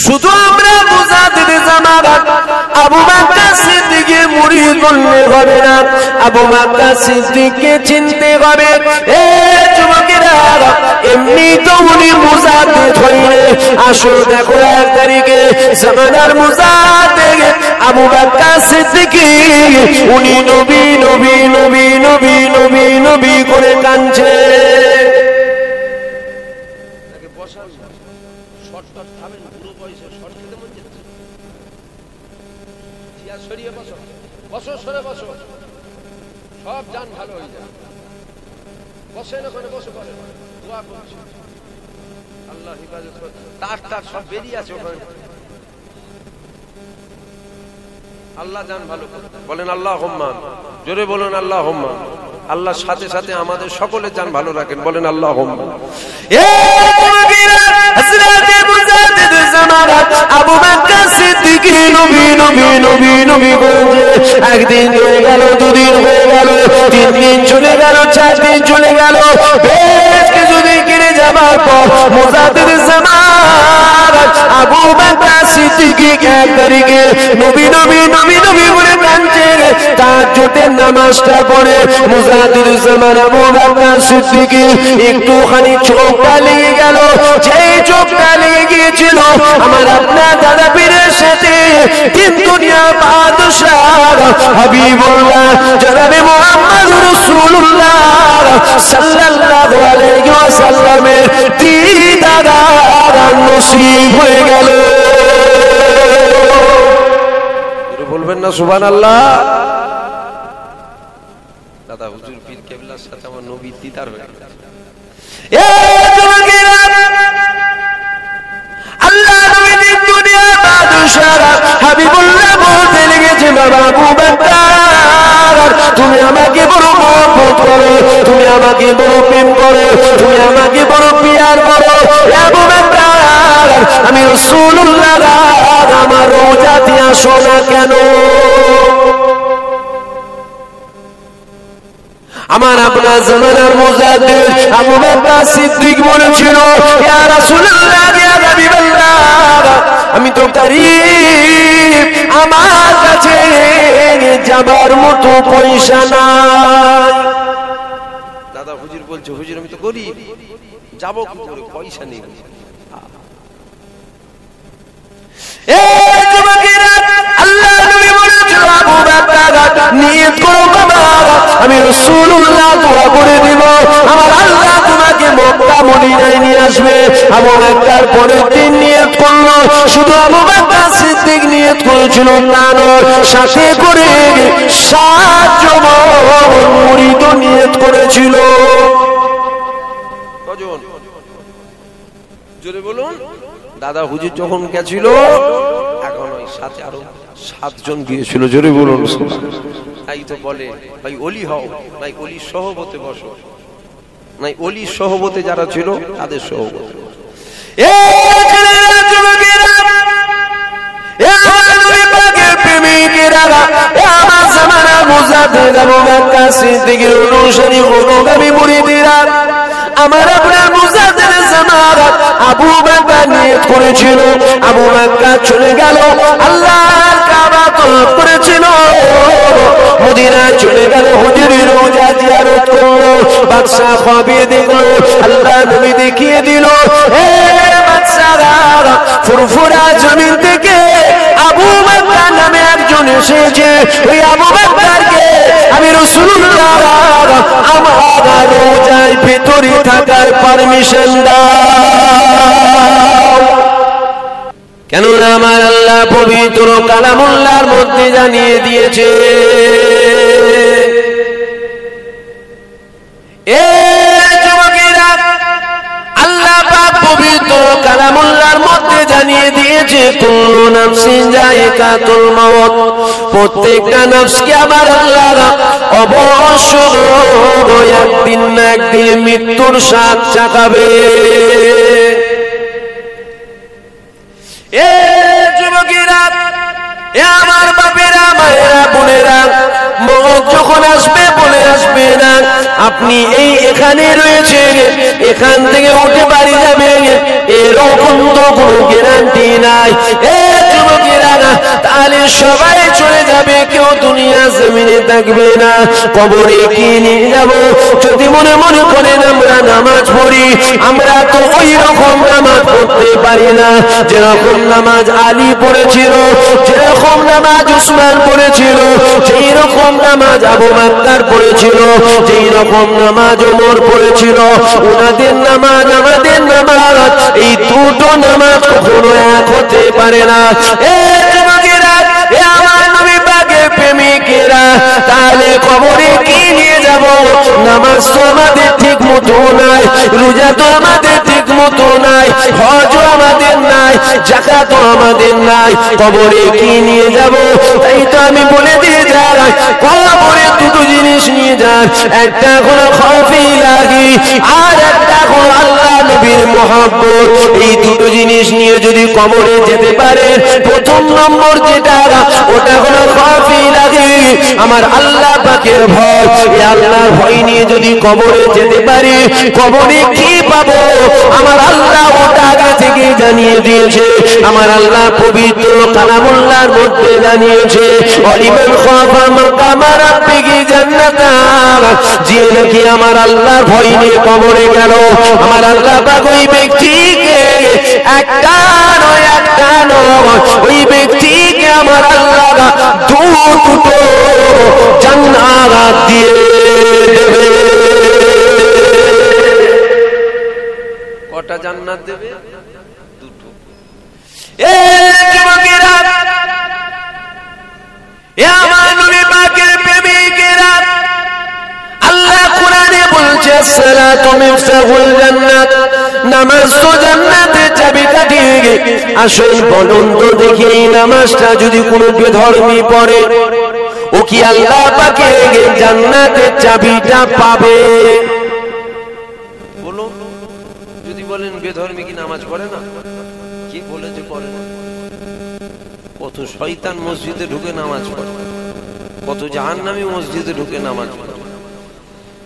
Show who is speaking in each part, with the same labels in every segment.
Speaker 1: শুধু আমরা মুজাদ্দিদ জামাত আবু বকর সিদ্দিকের মুরিদ বললে হবে না, আবু বকর সিদ্দিককে চিনতে হবে। এ যুবকেরা, এমনি তো উনি মুজাদ্দিদ হইলে, আসো দেখো 1 তারিখে জামানার মুজাদ্দিদ আবু বকর সিদ্দিক, উনি নবী নবী নবী নবী নবী নবী করে কাঁদছে।
Speaker 2: সব জান ভালো হয়ে যায়, বসেন ওখানে, বসে বসে দোয়া করছি, আল্লাহ হিফাজত করে। তার সব বেরিয়ে আছে ওখানে, আল্লাহ জান ভালো করে। বলেন আল্লাহুম্মা, জোরে বলুন আল্লাহুম্মা। আল্লাহর সাথে সাথে আমাদের সকলের জান ভালো রাখেন, বলেন আল্লাহুম্মা।
Speaker 1: আবু বকর সিদ্দিক নবী নবী নবী নবী বলছে। একদিন হয়ে গেল, 2 দিন হয়ে গেল, 3 দিন চলে গেল, 4 দিন চলে গেল। বেশ কিছুদিন কেটে যাবার পর মুজাদ্দিদ জামাত আবু বকর সিদ্দিক 1 তারিখে নবী নবী নবী নবী বলে কাঁদছে। তাহাজ্জুদের নামাজটা পড়ে মুজাদ্দিদ জামাত আবু বকর সিদ্দিক একটুখানি চোখটা লেগে গেল। যেই চোখটা লেগে গিয়েছিল আমার আপনার দাদা পীরের সাথে তিন দুনিয়া বাদশাহ হাবিবুল্লাহ জনাবে মুহাম্মদ রাসূলুল্লাহ সাল্লাল্লাহু আলাইহি ওয়াসাল্লামের দিদার নসিব হয়ে গেল।
Speaker 2: বলবেন না সুবহানাল্লাহ। দাদা হুজুর পীর কেবলার সাথে আমার নবী দিদার হয়ে গেল।
Speaker 1: এ যুবকেরা, আল্লাহ নবী দুনিয়া বাদশাহ হাবিবুল্লাহ বলতে লেগেছে, বাবা আবু বকর, তুমি আমাকে বড় মহব্বত করো, তুমি আমাকে বড় প্রেম করো, তুমি আমাকে বড় পিয়ার করো। আবু বকর, আমি রাসূলুল্লাহ আমার রওজাতে আসো না কেন? আমার আপনার জামানার মুজাদ্দিদ আবু বকর সিদ্দিক বলেছিল, ইয়া রাসূলুল্লাহ, ইয়া হাবিবাল্লাহ, আমি তো গরীব, আমার কাছে যাবার মতো পয়সা নাই।
Speaker 2: দাদা হুজুর বলছে, হুজুর আমি তো গরীব, যাব কি করে, পয়সা নেই।
Speaker 1: এ যুবকেরা, আল্লাহ নবী বলেছিল, আবু বকর নিয়ত করো বাবা, আমি রাসূলুল্লাহ দোয়া করে দিব, আমার আল্লাহ তোমাকে মক্কা মদিনায় নিয়ে আসবে। আবু বকর পরের দিন নিয়ত করলো। শুধু আবু বকর সিদ্দিক নিয়ত করেছিল তা নয়, সাথে করে 7 জন মুরিদ নিয়ত করেছিল।
Speaker 2: কজন? জোরে বলুন। দাদা হুজুর যখন গেছিল, এখন ওই সাথে আরো 7 জন গিয়েছিল। জোরে বলুন। তাই তো বলে, ভাই ওলি হও, নাই ওলি সহবতে বসো, নাই ওলি সহবতে যারা ছিল তাদের সহবতে। আমার জামানার মুজাদ্দিদ আবু বকর সিদ্দিকের অনুসারী অনুগামী মুরিদরা, আমার আপনার মুজাদ্দিদ জামাত আবু বকর নিয়ত করেছিল, আবু বকর চলে গেল, আল্লাহর কাবা তওয়াফ করেছিল, মদিনা চলে গেল, হুজুরের রওজা জিয়ারত করলো, বাদশা খ্বাবে দেখলো, আল্লাহ নবী দেখিয়ে দিল, হে বাদশারা, ফুরফুরা জমিন থেকে আবু বকর নামে একজন এসেছে, ওই আবু বকরকে আমি রাসূলুল্লাহ আমার রওজার ভিতরে থাকার পারমিশন দাও। কেননা আমার আল্লাহ পবিত্র কালামুল্লাহর মধ্যে জানিয়ে দিয়েছে, এ যুবকেরা, আল্লাহ পাক পবিত্র কালামুল্লাহর মধ্যে জানিয়ে দিয়েছে, কুল্লু নাফসিন যায়িকাতুল মাউত, প্রত্যেকটা নফসকে আমার আল্লাহ অবশ্যই একদিন না একদিন মৃত্যুর স্বাদ চাখাবে। এ যুবকেরা, এ আমার বাপেরা, মায়েরা, বোনেরা, মৌত যখন আসবে বলে আসবে না, আপনি এই এখানে রয়েছেন, এখান থেকে উঠে বাড়ি যাবেন, এরকম তো কোনো গ্যারান্টি নাই। যুবকেরা, তাহলে সবাই চলে যাবে, কেউ দুনিয়া জমিনে থাকবে না। কবরে কি নিয়ে যাব? যদি মনে মনে করেন আমরা নামাজ পড়ি, আমরা তো ওই রকম নামাজ পড়তে পারি না যেরকম নামাজ আলী পড়েছিল, যেরকম নামাজ উসমান পড়েছিল, যেই রকম নামাজ আবু বকর পড়েছিল, যেই রকম নামাজ ওমর পড়েছিল। ওনাদের নামাজ আমাদের নামাজ, এই দুটো নামাজ কখনো এক হতে পারে না। যুবকেরা, আমার নবী পাকের প্রেমিকেরা, তাহলে কবরে কি নিয়ে যাব? নামাজ তো আমাদের ঠিক মতো নাই, রোজা তো আমাদের ঠিক মতো নাই, হজও আমাদের নাই, যাকাত আমাদের নাই, কবরে কি নিয়ে যাব? তাই তো আমি বলে দিয়ে যাই, কবরে দুটো জিনিস নিয়ে যান, একটা হলো খফিলাহি, আর একটা হলো আল্লাহ নবীর মহব্বত। এই দুটো জিনিস নিয়ে যদি কবরে যেতে পারে, প্রথম নম্বর যেটা, ওটা হলো খফিলাহি, আমার আল্লাহ পাকের ভয়। এই আল্লাহর ভয় নিয়ে যদি কবরে যেতে পারি, কবরে কি পাবো? আমার আল্লাহ ওটা আগে থেকে জানিয়ে দিয়েছে। আমার আল্লাহ পবিত্র কালামুল্লাহর মধ্যে জানিয়েছে, ওয়ালিমান খাফা মাকামা রাব্বিহি জান্নাতান, যে নাকি আমার আল্লাহর ভয় নিয়ে কবরে গেল, আমার আল্লাহ পাক ওই ব্যক্তিকে একটা নয়, ওই ব্যক্তিকে আমার আল্লাহ দুটো জান্নাত দিয়ে দেবে। কটা জান্নাত দেবে? দুটো। যুবকেরা, আমার নবী পাকের প্রেমিকেরা, আল্লাহ কোরআনে বলছে সালাতু মিফতাহুল জান্নাত, নামাজ তো জান্নাতের চাবিকাঠি। আসল বলুন তো দেখি, এই নামাজটা যদি কোনো বেধর্মী পড়ে, ও কি আল্লাহ পাকের জান্নাতের চাবিটা পাবে? বলুন, যদি বলেন বেধর্মী কি নামাজ পড়ে না, কে বলেছে পড়ে না? কত শয়তান মসজিদে ঢুকে নামাজ পড়ে, কত জাহান্নামী মসজিদে ঢুকে নামাজ পড়ে।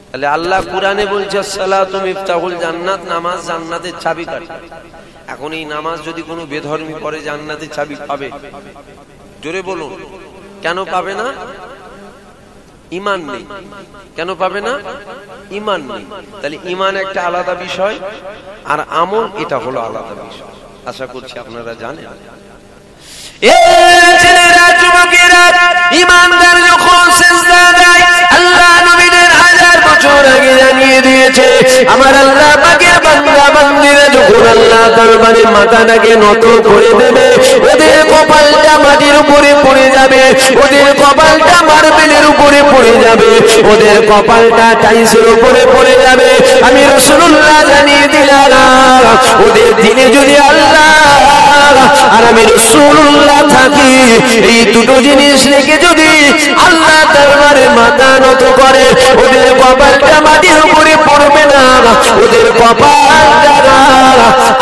Speaker 2: তাহলে আল্লাহ কুরআনে বলছে সালাতু মিফতাহুল জান্নাত, নামাজ জান্নাতের চাবিকাঠি। এখন এই নামাজ যদি কোনো বেধর্মী পড়ে, জান্নাতের চাবি পাবে? জোরে বলুন, কেন পাবে না? ঈমান নেই। কেন পাবে না? ঈমান নেই। তাহলে ঈমান একটা আলাদা বিষয়, আর আমল এটা হলো আলাদা বিষয়। আশা করছি আপনারা জানেন। ছেলেরা, যুবকেরা, ঈমানদার যখন সিজদা দেয়, আল্লাহ নবীদের হাজার বছর আগে জানিয়ে দিয়েছে, আমার আল্লাহ পাকের বান্দা বান্দীরা যখন আল্লাহ দরবারে মাথাটাকে নত করে দেবে, ওদের কপালটা মাটির উপরে পড়ে যাবে, ওদের কপালটা মার্বেলের উপরে পড়ে যাবে, ওদের কপালটা টাইলসের উপরে পড়ে যাবে। আমি রাসূলুল্লাহ জানিয়ে দিলাম, ওদের দিনে যদি আল্লাহ আর আমি রাসূলুল্লাহ থাকি, এই দুটো জিনিস রেখে যদি আল্লাহ দরবারে মাথা নত করে, ওদের কপালটা মাটির উপরে পড়বে না, ওদের কপালটা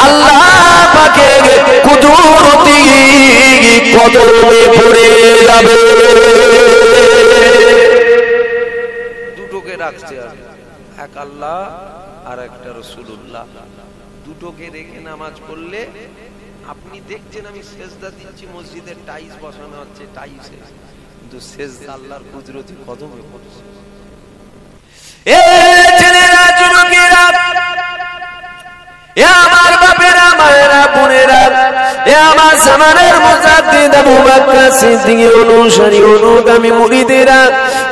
Speaker 2: আল্লাহ পাকের কুদরতি কদমে পড়ে যাবে। দুটোকে রাখতে হবে, এক আল্লাহ আর একটা রাসূলুল্লাহ। দুটোকে রেখে নামাজ পড়লে, আপনি দেখছেন আমি সেজদা দিচ্ছি, মসজিদের টাইলস বসানো হচ্ছে, টাইলসে, কিন্তু সেজদা আল্লাহর কুদরতি কদমে পড়ছে। ছেলেরা, যুবকেরা, আমার বাপেরা, মায়েরা, বোনেরা, আমার জামানার মুজাদ্দিদ আবু বকর সিদ্দিকের অনুসারী অনুগামী মুরিদেরা,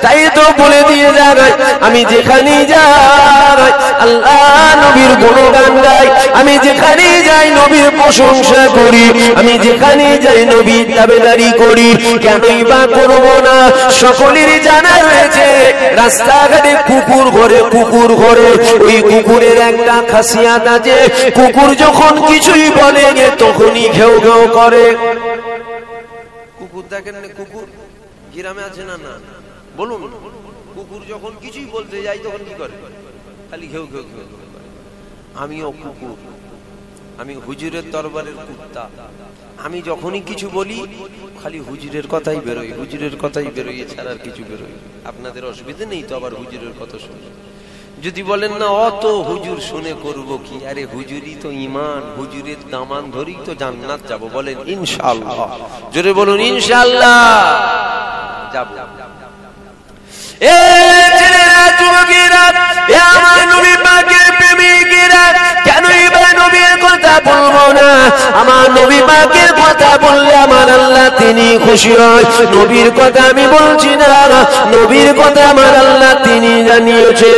Speaker 2: তাই তো বলে দিয়ে যায়, আমি যেখানেই যাই আল্লাহ নবীর গুণগান গাই, আমি যেখানেই যাই নবীর প্রশংসা করি, আমি যেখানেই যাই নবীর দাবিদারি করি। কেনই বা করব না? সকলেরই জানা রয়েছে, রাস্তাঘাটে কুকুর ঘরে, ওই কুকুরের একটা খাসিয়াত আছে, কুকুর যখন কিছুই বলে তখনই ঘেউ ঘেউ করে। কুকুর দেখেন না, কুকুর গ্রামে আছে না? না, বলুন, কুকুর যখন কিছুই বলতে যাই তখন কি করে? খালি ঘেউ ঘেউ ঘেউ করে। আমিও কুকুর, আমি হুজুরের দরবারের কুত্তা। আমি যখনই কিছু বলি খালি হুজুরের কথাই বেরোয়, হুজুরের কথাই বেরোয়, এছাড়া আর কিছু বেরোয়। আপনাদের অসুবিধা নেই তো আবার হুজুরের কথা শুনে?
Speaker 1: যদি বলেন না অত হুজুর শুনে করব কি, আরে হুজুরই তো ঈমান, হুজুরের দামান ধরেই তো জান্নাত যাব। বলেন ইনশাআল্লাহ, জোরে বলুন ইনশাআল্লাহ যাব। এ ছেলেরা, যুবকেরা, এ আমার নবী পাকের প্রেমিকেরা, কেনই বা নবীর কথা বলবো না? আমার নবী পাকের কথা বললে আমার আল্লাহ তিনি খুশি হয়। নবীর কথা আমি বলছি না, নবীর কথা আমার আল্লাহ তিনি জানিয়েছে।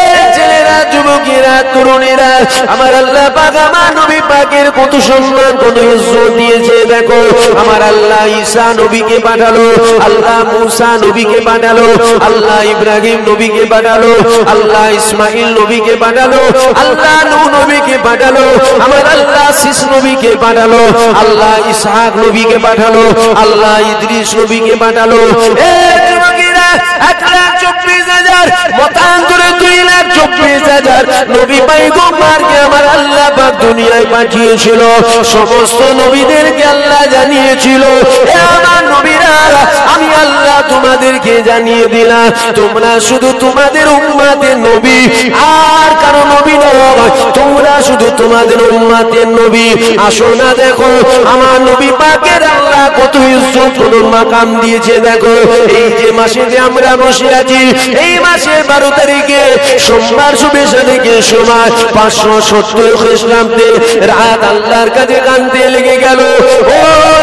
Speaker 1: এ ছেলেরা, যুবকেরা, তরুণীরা, আমার আল্লাহ পাক আমার নবী পাকের কত সম্মান, কত ইজ্জত দিয়েছে। দেখো, আমার আল্লাহ ঈসা নবীকে পাঠালো, আল্লাহ মুসা নবীকে পাঠালো, আল্লাহ ইব্রাহিম নবীকে পাঠালো, আল্লাহ ইসমাইল নবীকে পাঠালো, আল্লাহ নূহ নবীকে পাঠালো, আমার আল্লাহ শীষ নবীকে পাঠালো, আল্লাহ ইসহাক নবীকে পাঠালো, আল্লাহ ইদ্রিস নবীকে পাঠালো। এ যুবকেরা, 1,24,000 মতান্তরে 2,24,000 নবী পয়গম্বরকে আমার আল্লাহ পাক দুনিয়ায় পাঠিয়েছিল। সমস্ত নবীদেরকে আল্লাহ জানিয়েছিল, এ আমার নবীরা, আমি আল্লাহ তোমাদেরকে জানিয়ে দিলাম, তোমরা শুধু তোমাদের উম্মতের নবী, আর কারো নবী নয়, তোমরা শুধু তোমাদের উম্মতের নবী। আসো না, দেখো আমার নবী পাকের আল্লাহ কত ইজ্জত, কত মাকাম দিয়েছে। দেখো, এই যে মাসে যে আমরা বসে আছি, এই মাসের 12 তারিখে সোমবার শুভে সাদিকে সময় 570 খ্রিস্টাব্দে রাত আল্লাহর কাছে কাঁদতে লেগে গেল। ও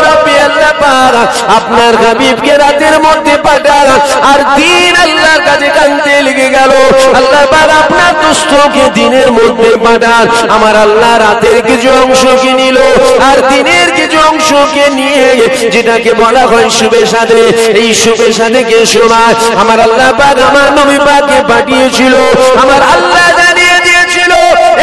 Speaker 1: রব্বি আল্লাহ পাক, আপনার হাবিবকে রাতের মধ্যে পাঠান, আর দিন আল্লাহর কাছে কাঁদতে লেগে গেল। আল্লাহ পাক আপনার দোস্তকে দিনের মধ্যে পাঠান। আমার আল্লাহ রাতের কিছু অংশকে নিল, আর দিনের কিছু অংশকে নিয়ে যেটাকে বলা হয় শুভে সাদে, এই শুভে সাদেকে সময় আমার আল্লাহ পাক আমার নবী পাককে পাঠিয়েছিল। আমার আল্লাহ জানিয়ে দিয়েছিল,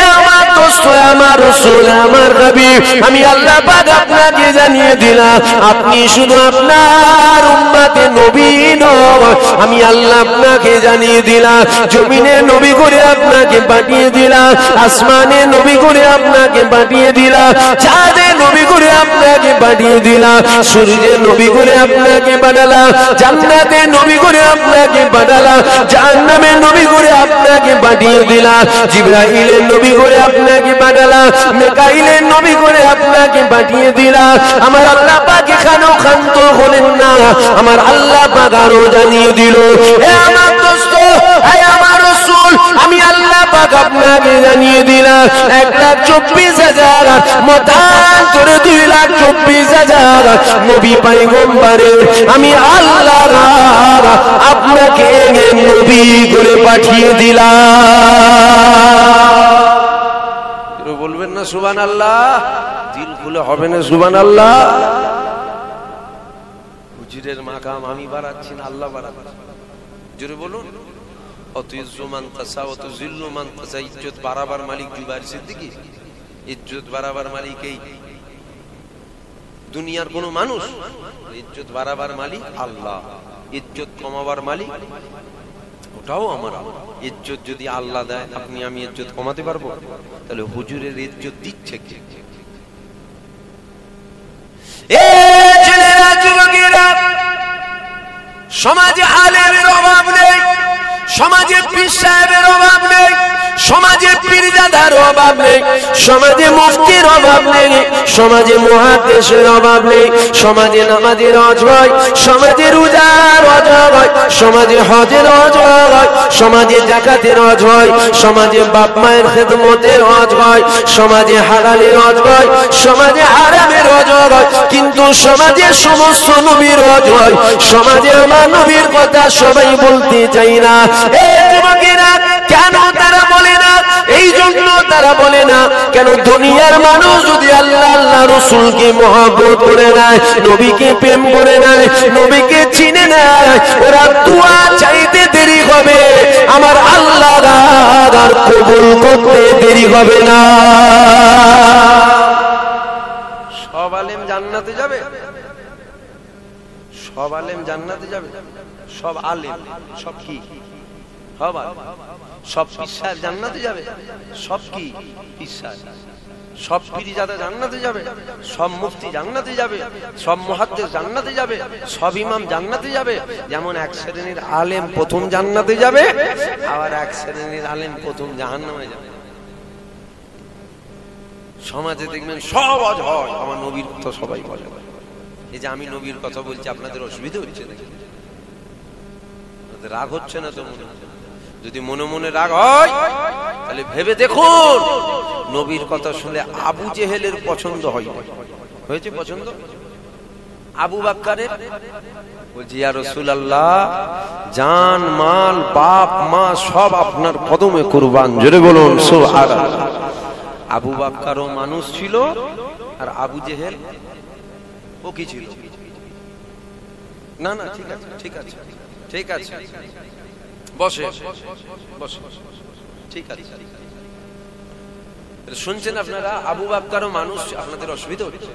Speaker 1: এ আমার দোস্ত, আমার রাসূল, আমার নবী, আমি আল্লাহ পাক আপনাকে জানিয়ে দিলাম, আপনি শুধু আপনার উম্মতের নবী নয়, আমি আল্লাহ আপনাকে জানিয়ে দিলাম, জমিনে নবী করে আপনাকে পাঠিয়ে দিলাম, আসমানে নবী করে আপনাকে পাঠিয়ে দিলাম, চাঁদে নবী করে আপনাকে পাঠিয়ে দিলাম, সূর্যে নবী করে আপনাকে পাঠালাম, জান্নাতে নবী করে আপনাকে পাঠালাম, জাহান্নামে নবী করে আপনাকে পাঠিয়ে দিলাম, জিবরাইলের নবী করে আপনাকে পাঠালাম, মিকাইলের নবী করে আপনাকে পাঠিয়ে দিলাম। আমার আল্লাহ পাক এখানেও ক্ষান্ত হলেন না, আমার আল্লাহ পাক আরো জানিয়ে দিল, হে আমার দোস্ত, হে আমার রাসূল, আমি আল্লাহ পাক আপনাকে জানিয়ে দিলাম, 1,24,000 মতান্তরে 2,24,000 নবী পয়গম্বরের আমি আল্লাহ আপনাকে নবী করে পাঠিয়ে দিলাম। বলবেন না সুবহানাল্লাহ? দিল খুলে হবে না সুবহানাল্লাহ? হুজুরের মাকাম আমি বাড়াচ্ছি না, আল্লাহ বাড়াচ্ছি। জোরে বলুন, অত ইজ্জু মান তাসা, অত জিল্লু মান তাসা। ইজ্জত বাড়াবার মালিক জুবাইর সিদ্দিকী, ইজ্জত বাড়াবার মালিক এই দুনিয়ার কোন মানুষ? ইজ্জত বাড়াবার মালিক আল্লাহ, ইজ্জত কমাবার মালিক ওটাও আমার। ইজ্জত যদি আল্লাহ দেয়, আপনি আমি ইজ্জত কমাতে পারবো? তাহলে হুজুরের ইজ্জত দিচ্ছে কে? এ ছেলেরা, যুবকেরা, সমাজে আলেমের অভাব নেই, সমাজে পীর সাহেবের অভাব নেই, সমাজে পীরজাদার অভাব নেই, সমাজে মুফতির অভাব নেই, সমাজে মুহাদ্দিসের অভাব নেই, সমাজে নামাজের হজ হয়, সমাজে রোজার হজ হয়, সমাজে হজের হজ হয়, সমাজে যাকাতের হজ হয়, সমাজে বাপ মায়ের খেদমতের হজ হয়, সমাজে হালালের হজ হয়, সমাজে হারামের হজ হয়, কিন্তু সমাজে সমস্ত নবীর হজ হয়। সমাজে আমার নবীর কথা সবাই বলতে চাই না। এই যুবকেরা, কেন তারা বলে না? এই জন্য তারা বলে না কেন, দুনিয়ার মানুষ যদি আল্লাহ আল্লাহ রাসূলকে মহব্বত করে নেয়, নবীকে প্রেম করে নেয়, নবীকে চিনে নেয়, ওরা দোয়া চাইতে দেরি হবে, আমার আল্লাহ আর কবুল করতে দেরি হবে না। সব আলেম জান্নাতে যাবে? সব আলেম জান্নাতে যাবে? সব আলেম, সব কি? সব পীর সাহেব জান্নাতে যাবে? সব কি? পীর সাহেব। সব পীরজাদা জান্নাতে যাবে, সব মুফতি জান্নাতে যাবে, সব মুহাদ্দিস জান্নাতে যাবে, সব ইমাম জান্নাতে যাবে। যেমন এক শ্রেণীর আলেম প্রথম জান্নাতে যাবে, আবার এক শ্রেণীর আলেম প্রথম জাহান্নামে যাবে। সমাজে দেখবেন সব আজ হয় আমার নবীর কথা সবাই বলে। এই যে আমি নবীর কথা বলছি, আপনাদের অসুবিধা হচ্ছে নাকি? রাগ হচ্ছে না তো? মনে যদি মনে মনে রাগ হয় তাহলে ভেবে দেখুন, নবীর কথা শুনলে আবু জেহেলের পছন্দ হয়, হয়েছে পছন্দ? আবু বকরের বলছি, ইয়া রাসূলুল্লাহ, জান মাল বাপ মা সব আপনার কদমে কুরবান। জোরে বলুন সুবহানাল্লাহ। আবু বকরও মানুষ ছিল, আর আবু জেহেল ও কি ছিল? না না, ঠিক আছে ঠিক আছে ঠিক আছে, বসে বসে, ঠিক আছে। শুনছেন আপনারা? আবু বকরও মানুষ। আপনাদের অসুবিধা হচ্ছে?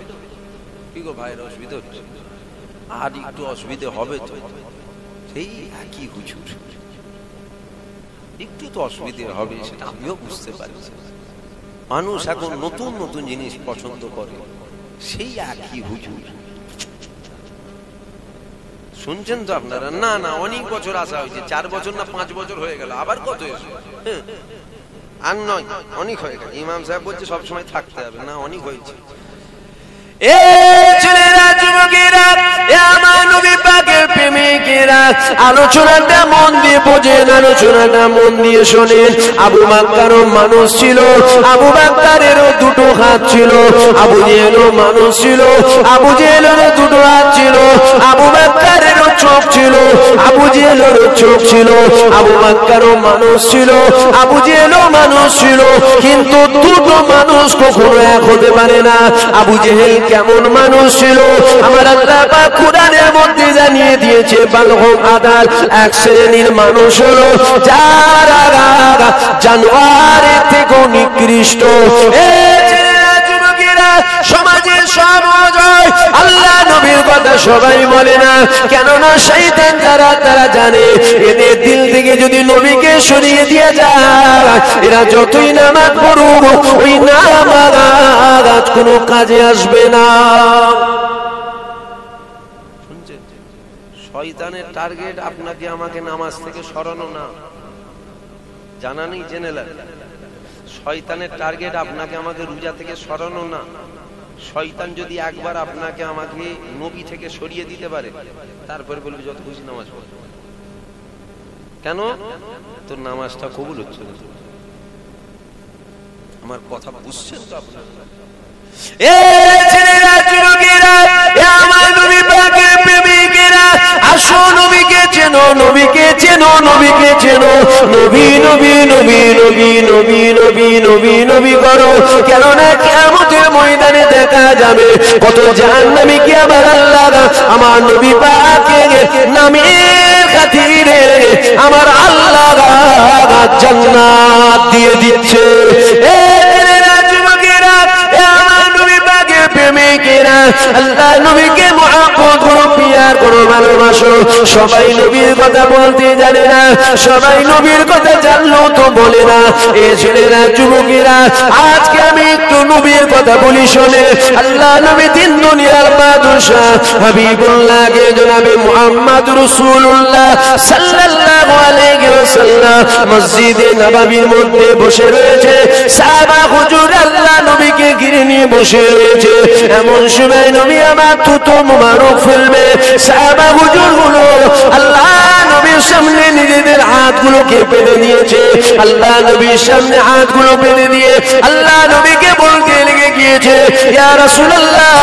Speaker 1: কি গো ভাইয়ের অসুবিধা হচ্ছে? আর একটু অসুবিধা হবে তো, সেই একই হুজুর, একটু তো অসুবিধা হবে, সেটা আমিও বুঝতে পারছি। মানুষ এখন নতুন নতুন জিনিস পছন্দ করে, সেই একই হুজুর। শুনছেন তো আপনারা? না না, অনেক বছর আসা হয়েছে, 4 বছর না 5 বছর হয়ে গেল, আবার কত এসে? আর নয়, অনেক হয়ে গেল। ইমাম সাহেব বলছে সবসময় থাকতে হবে না, অনেক হয়েছে। আলোচনাটা মন দিয়ে বোঝেন, আলোচনাটা মন দিয়ে শোনেন। আবু বকরও মানুষ ছিল, আবু বকরেরও 2টো হাত ছিল। আবু জেহেলও মানুষ ছিল, আবু জেহেলেরও 2টো হাত ছিল। আবু বকরেরও চোখ ছিল, আবু জেহেলেরও চোখ ছিল। আবু বকরও মানুষ ছিল, আবু জেহেলও মানুষ ছিল, কিন্তু 2টো মানুষ কখনো এক হতে পারে না। আবু জেহেল কেমন মানুষ ছিল আমার আল্লাহ পাক কুরআনের মধ্যে জানিয়ে দিয়েছে। বালগম আদাল এক শ্রেণীর মানুষ হলো যারা জানোয়ারের থেকেও নিকৃষ্ট। সমাজের সব অজয় আল্লাহ নবীর কথা সবাই বলে না, কেননা শয়তান তারা জানে এদের দিল থেকে যদি নবীকে সরিয়ে দিয়ে যায়, এরা যতই নামাজ পড়ুক ওই নামাজ কোনো কাজে আসবে না। শুনছেন? শয়তানের টার্গেট আপনাকে আমাকে নামাজ থেকে সরানো না, জানা নেই, জেনে লাগবে। শয়তানের টার্গেট আপনাকে আমাকে রোজা থেকে সরানো না। শয়তান যদি একবার আপনাকে আমাকে নবী থেকে সরিয়ে দিতে পারে, তারপরে বলবে যত খুশি নামাজ পড়। কেন? তোর নামাজটা কবুল হচ্ছে না। আমার কথা বুঝছেন তো আপনারা? আসো নবীকে চেনো, নবীকে চেনো, নবীকে চেনো। নবী নবী নবী নবী নবী নবী নবী নবী করো, কেননা কিয়ামতের ময়দানে দেখা যাবে কত জাহান্নামী কি আমার আল্লাহ আমার নবী পাকে নামের খাতিরে আমার আল্লাহ জান্নাত দিয়ে দিচ্ছে। আল্লাহ নবীকে মুহাব্বত করো, পিয়ার করো, ভালোবাসো। সবাই নবীর কথা বলতে জানে না, সবাই নবীর কথা জানলেও তো বলে না। এ ছেলেরা, যুবকেরা, আজকে আমি একটু নবীর কথা বলি শোনে। আল্লাহ নবী তিন দুনিয়ার বাদশাহ হাবিবুল্লাহকে জনাবে মুহাম্মদ রাসূলুল্লাহ সাল্লাল্লাহু আলাইহি ওয়াসাল্লাম মসজিদে নববীর মধ্যে বসে রয়েছে। সাহাবা হুজুর আল্লাহ নবীকে ঘিরে নিয়ে বসে রয়েছে। এমন সময় নবী আমার থুতু মুবারক ফেলবে। সাহাবা হুজুর গুলো আল্লাহ নবীর সামনে নিজেদের হাতগুলোকে পেতে দিয়েছে। আল্লাহ নবীর সামনে হাতগুলো পেতে দিয়ে আল্লাহ নবীকে বলতে লেগে গিয়েছে, ইয়া রাসূলুল্লাহ,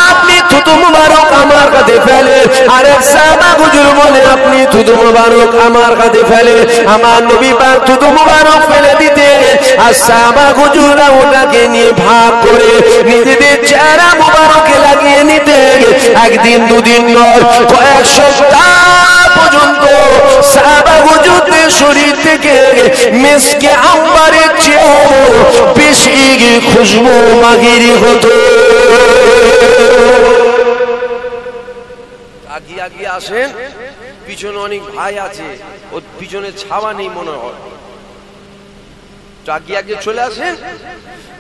Speaker 1: আপনি থুতু মুবারক আমার কাছে ফেলে। আরেক সাহাবা হুজুর বলে, আপনি থুতু মুবারক আমার কাছে ফেলে। আমার নবী পাক থুতু মুবারক ফেলে দিতে, আর সাহাবা হুজুররা ওটাকে নিয়ে ভাগ করে নিজেদের চেহারা মুবারকে লাগিয়ে নিতে। একদিন দুদিন নয়, কয়েক সপ্তাহ পর্যন্ত সাহাবা হুজুরদের শরীর থেকে মিসকে আম্বারের চেয়েও বেশি খুশবু বাহির হতো। আগিয়ে আগিয়ে আসেন, পিছনে অনেক ভাই আছে, ওর পিছনে ছাওয়া নেই মনে হয়।
Speaker 2: আগে আগে চলে আসেন,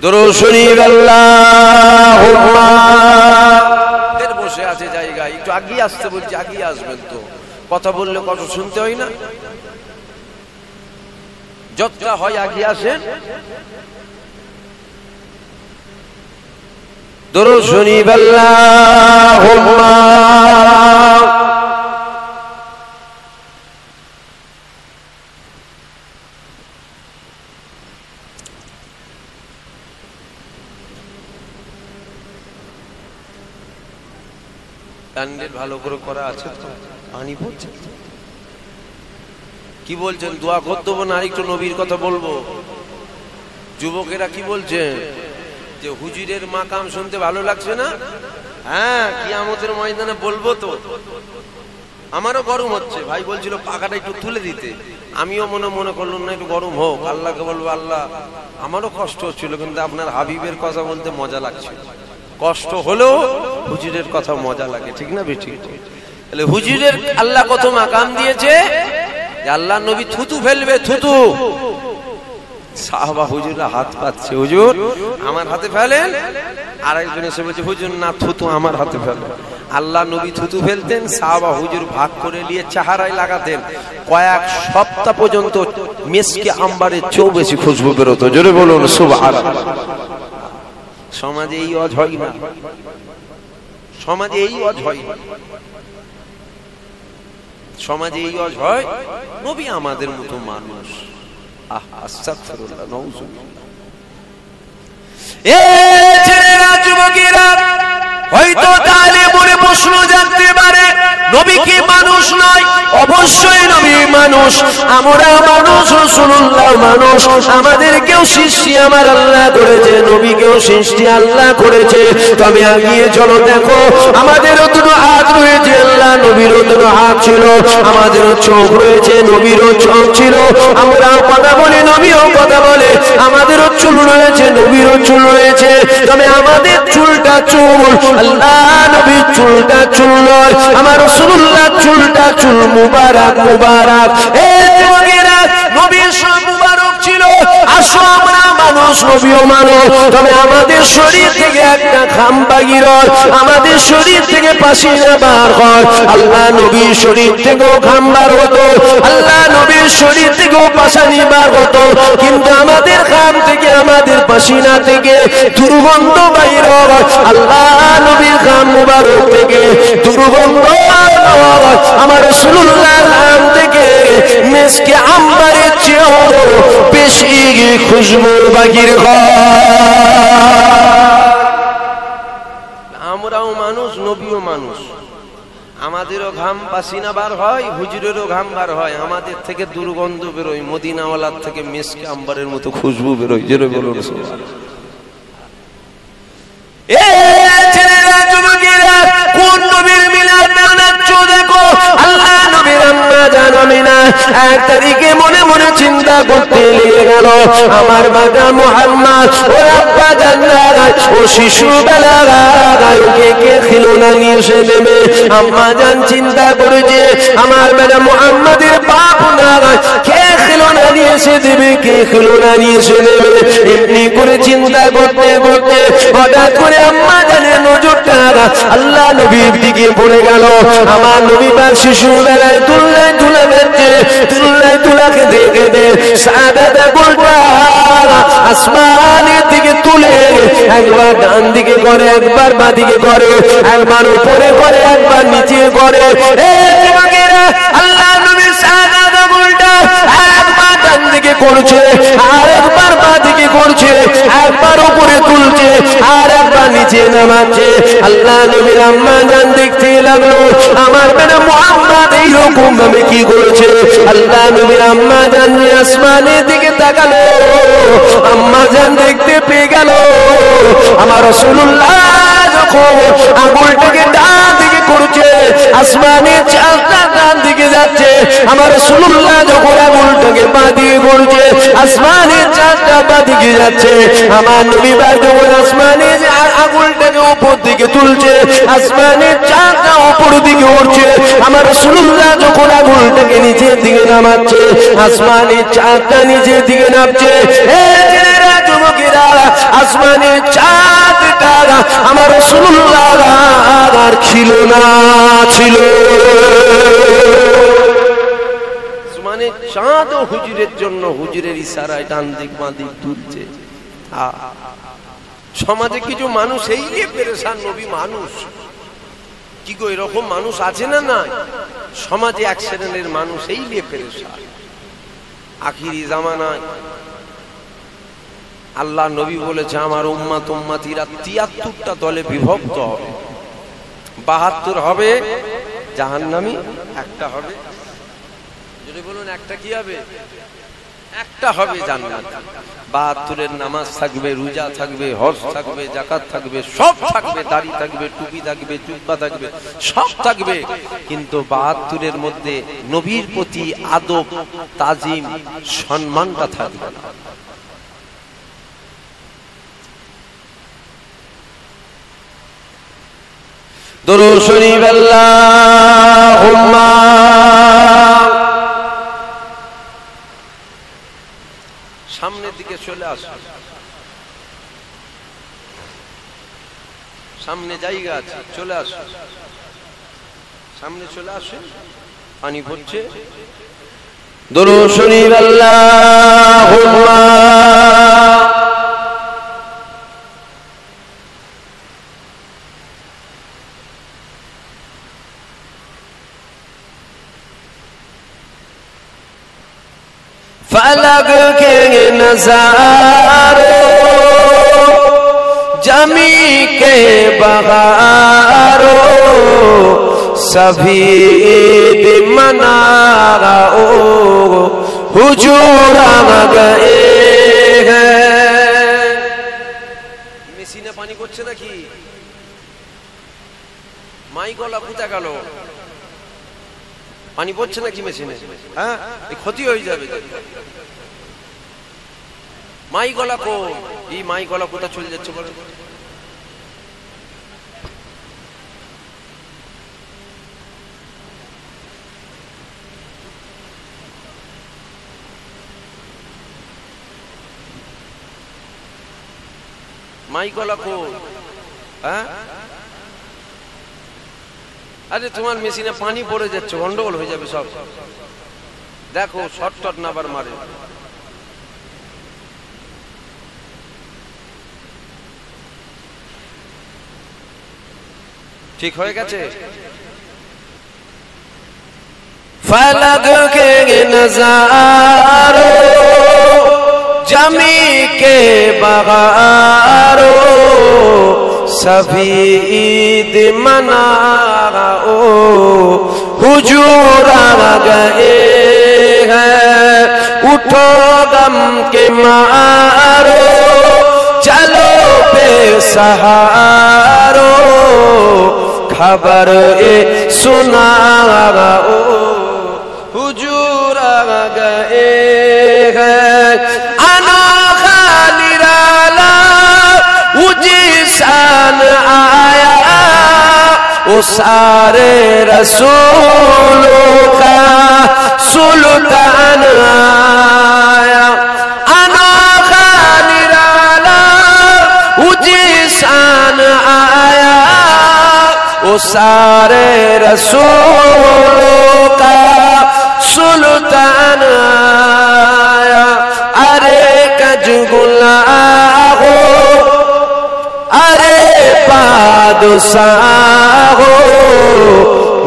Speaker 2: দরুদ শরীফ আল্লাহুম্মা। এর বসে আছে জায়গায়, একটু আগিয়ে আসতে বলছি, আগিয়ে আসবেন তো, কথা বললে কত শুনতে হয় না, যতটা হয় আগিয়ে আসেন। দরুদ শরীফ আল্লাহুম্মা। প্যান্ডেল ভালো করে করা আছে তো? পানি পড়ছে, কি বলছেন? দোয়া করতে দেবো না আরেকটু নবীর কথা বলবো? যুবকেরা কি বলছেন যে হুজুরের মাকাম শুনতে ভালো লাগছে না? হ্যাঁ, কিয়ামতের ময়দানে বলবো তো। আমারও গরম হচ্ছে, ভাই বলছিল পাখাটা একটু তুলে দিতে, আমিও মনে করলাম না একটু গরম হোক, আল্লাহকে বলবো আল্লাহ আমারও কষ্ট হচ্ছিল, কিন্তু আপনার হাবিবের কথা বলতে মজা লাগছে। কষ্ট হলেও হুজুরের কথা মজা লাগে, ঠিক না বেঠিক? তাহলে হুজুরের আল্লাহ কত মাকাম দিয়েছে যে আল্লাহ নবী থুতু ফেলবে, থুতু। সাহাবা হুজুররা হাত পাচ্ছে, হুজুর আমার হাতে ফেলেন। আরেকজন এসে বলছে হুজুর না, থুতু আমার হাতে ফেলেন। আল্লাহ নবী থুতু ফেলতেন, সাহাবা হুজুর ভাগ করে নিয়ে চেহারায় লাগাতেন। কয়েক সপ্তাহ পর্যন্ত মেসকে আম্বারের চেয়েও বেশি খুশবু বেরোতো। জোরে বলুন সুবহানাল্লাহ। সমাজে এই অজ হয় না, সমাজে এই অজ হয় না, সমাজে এই অজ হয়। নবী আমাদের মতো মানুষ। আস্তাগফিরুল্লাহ, নাউযুবিল্লাহ। এ ছেলেরা, যুবকেরা, হয়তো তাহলে মনে প্রশ্ন জানতে পারে নবী কি মানুষ নয়? অবশ্যই নবী মানুষ, আমরা মানুষ, রাসূলুল্লাহ মানুষ। আমাদেরকেও সৃষ্টি আমার আল্লাহ করেছে, নবীকেও সৃষ্টি আল্লাহ করেছে। তবে আগিয়ে চলো, দেখো আমাদেরও দুটো হাত রয়েছে, আল্লাহ নবীরও দুটো হাত ছিল। আমাদেরও চোখ রয়েছে, নবীরও চোখ ছিল। আমরাও কথা বলি, নবীও কথা বলে। আমাদেরও চুল রয়েছে, নবীরও চুল রয়েছে। তবে আমাদের চুলটা চুল, আল্লাহ নবীর চুলটা চুল নয়। আমার রাসূলুল্লাহ চুলটা চুল মুবারক, মুবারক। এ যুবকেরা, নবীর সব মুবারক ছিল। আসো আমরা মানুষ, নবীও মানুষ। তবে আমাদের শরীর থেকে একটা ঘাম বাগির, আমাদের শরীর থেকে পাসিনা বার হয়। আল্লাহ নবীর শরীর থেকেও ঘাম বার হতো, আল্লাহ নবীর শরীর থেকেও পাসানি বার হতো। কিন্তু আমাদের ঘাম থেকে, আমাদের পাসিনা থেকে দুর্গন্ধ বাইর হয়। আল্লাহ নবীর ঘাম মুবারক থেকে দুর্গন্ধ আমার রাসূলুল্লাহর ঘাম থেকে মিসকে আম্বারের চেয়েও বেশি খুশবুর বাগির হয়। আমরাও মানুষ, নবীও মানুষ। আমাদেরও ঘাম পাসিনা বার হয়, হুজুরেরও ঘাম বার হয়। আমাদের থেকে দুর্গন্ধ বেরোয়, মদিনাওয়ালার থেকে মিসকে আম্বারের মতো খুশবু বেরোয়। জোরে বলুন সুবহানাল্লাহ। এ ছেলেরা, যুবকেরা, কোন নবীর মিলাদ মানাচ্ছ দেখো। আল্লাহ নবীর আম্মা জান আমিনা 1 তারিখে মনে মনে চিন্তা করতে লেগে গেল, আমার বাবা মুহাম্মদ ও আব্বা জান্নাত ও শিশুবেলায় কে খিলুনা নিয়ে এসে দেবে। আম্মা জান চিন্তা করেছে আমার বাবা মুহাম্মদের বাপ না কে খিলুনা নিয়ে এসে দেবে, কে খিলুনা নিয়ে এসে দেবে। এমনি করে চিন্তা করতে করতে হঠাৎ করে আম্মা জানের নজরটা আল্লাহ নবীর দিকে পড়ে গেল। আমার নবী পাক শিশুবেলায় তুলনায় তুলে দেখছে, তুলনায় তুলাকে দেখে দে সাদাটা গোলটা আসমানের দিকে তুলে একবার ডান দিকে করে, একবার বাঁ দিকে করে, একবার উপরে করে, একবার নিচে করে। এ যুবকেরা, আল্লাহ নবীর সাদাটা গোলটা একবার ডান দিকে করছে, আর একবার বাঁ দিকে করছে, একবার উপরে তুলছে, আর একবার নিচে নামাচ্ছে। আল্লাহ নবীর আম্মা জান দেখতে লাগলো আমার বেটা মুহাম্মদ এইরকম ভাবে কি করেছে। আল্লাহ নবীর আম্মা জান আসমানের দিকে তাকালো, আম্মা জান দেখতে পেয়ে গেল আমার রাসূলুল্লাহ যখন আঙুলটাকে ডান দিকে করছে, আসমানের চাঁদটা ডান দিকে যাচ্ছে, আমার রাসূলুল্লাহ যখন আঙুলটাকে বাঁ দিকে করছে, আসমানের চাঁদটা বাঁ দিকে যাচ্ছে, আমার নবী ভাই যখন আসমানের আঙুলটাকে উপর দিকে তুলছে, আসমানের চাঁদটা উপর দিকে উঠছে, আমার রাসূলুল্লাহ যখন আঙুলটাকে নিচের দিকে নামাচ্ছে, আসমানের চাঁদটা নিচের দিকে নামছে। ছেলেরা, যুবকেরা, আসমানের চাঁদটা আমার রাসূলুল্লাহ আর ছিল না, ছিল। আসমানের চাঁদ ও হুজুরের জন্য হুজুরের ইশারায় ডান দিক বাঁ দিক তুলছে। সমাজে কিছু মানুষ এই নিয়ে পেরেশান, নবী মানুষ কি গো, এরকম মানুষ আছে না? না, সমাজে এক শ্রেণীর মানুষ এই নিয়ে পেরেশান। আখিরি জামানায় আল্লাহ নবী বলেছে আমার উম্মত উম্মতিরা ৭৩টা দলে বিভক্ত হবে, ৭২ হবে জাহান্নামী, একটা হবে, যদি বলুন একটা কি হবে, একটা হবে জান্নাত। ৭২-এর নামাজ থাকবে, রোজা থাকবে, হজ থাকবে, যাকাত থাকবে, সব থাকবে, দাড়ি থাকবে, টুপি থাকবে, জুব্বা থাকবে, সব থাকবে, কিন্তু ৭২-এর মধ্যে নবীর প্রতি আদব, তাজিম, সম্মানটা থাকবে না। দরুদ শরীফ আল্লাহুম্মা সামনের দিকে চলে আসো, সামনে জায়গা আছে, চলে আসো, সামনে চলে আসো, পানি পড়ছে। দরুদ শরীফ আল্লাহুম্মা फलक के नजारो जमी के बहारो सभी मनाओ हुजूर आ गए हैं। মেশিনে পানি করছে নাকি? মাই গলা পুঁতা গেল, পানি পড়ছে নাকি মেশিনে? হ্যাঁ, ক্ষতি হয়ে যাবে। মাই গলা কো, এই মাই গলা কোথা চলে যাচ্ছে বলেন? মাই গলা কো, হ্যাঁ, আরে তোমার মেশিনে পানি পড়ে যাচ্ছে, গন্ডগোল হয়ে যাবে সব। দেখো শর্ট টট না আবার মারে। ঠিক হয়ে গেছে। फलक के नजारो जमी के बहारो सभी ईद मनाओ हुजूर आ गए हैं। उठो गम के मारो चलो बेसहारो खबर ए सुनाओ हुजूर आ गए हैं। अनोखा निराला उजिसान आया वो सारे रसूलों का सुल्तान आया। अनोखा निराला उजिसान आया वो सारे रसूलों का सुल्तान आया। अरे कजगुल्ला हो अरे बादशाह हो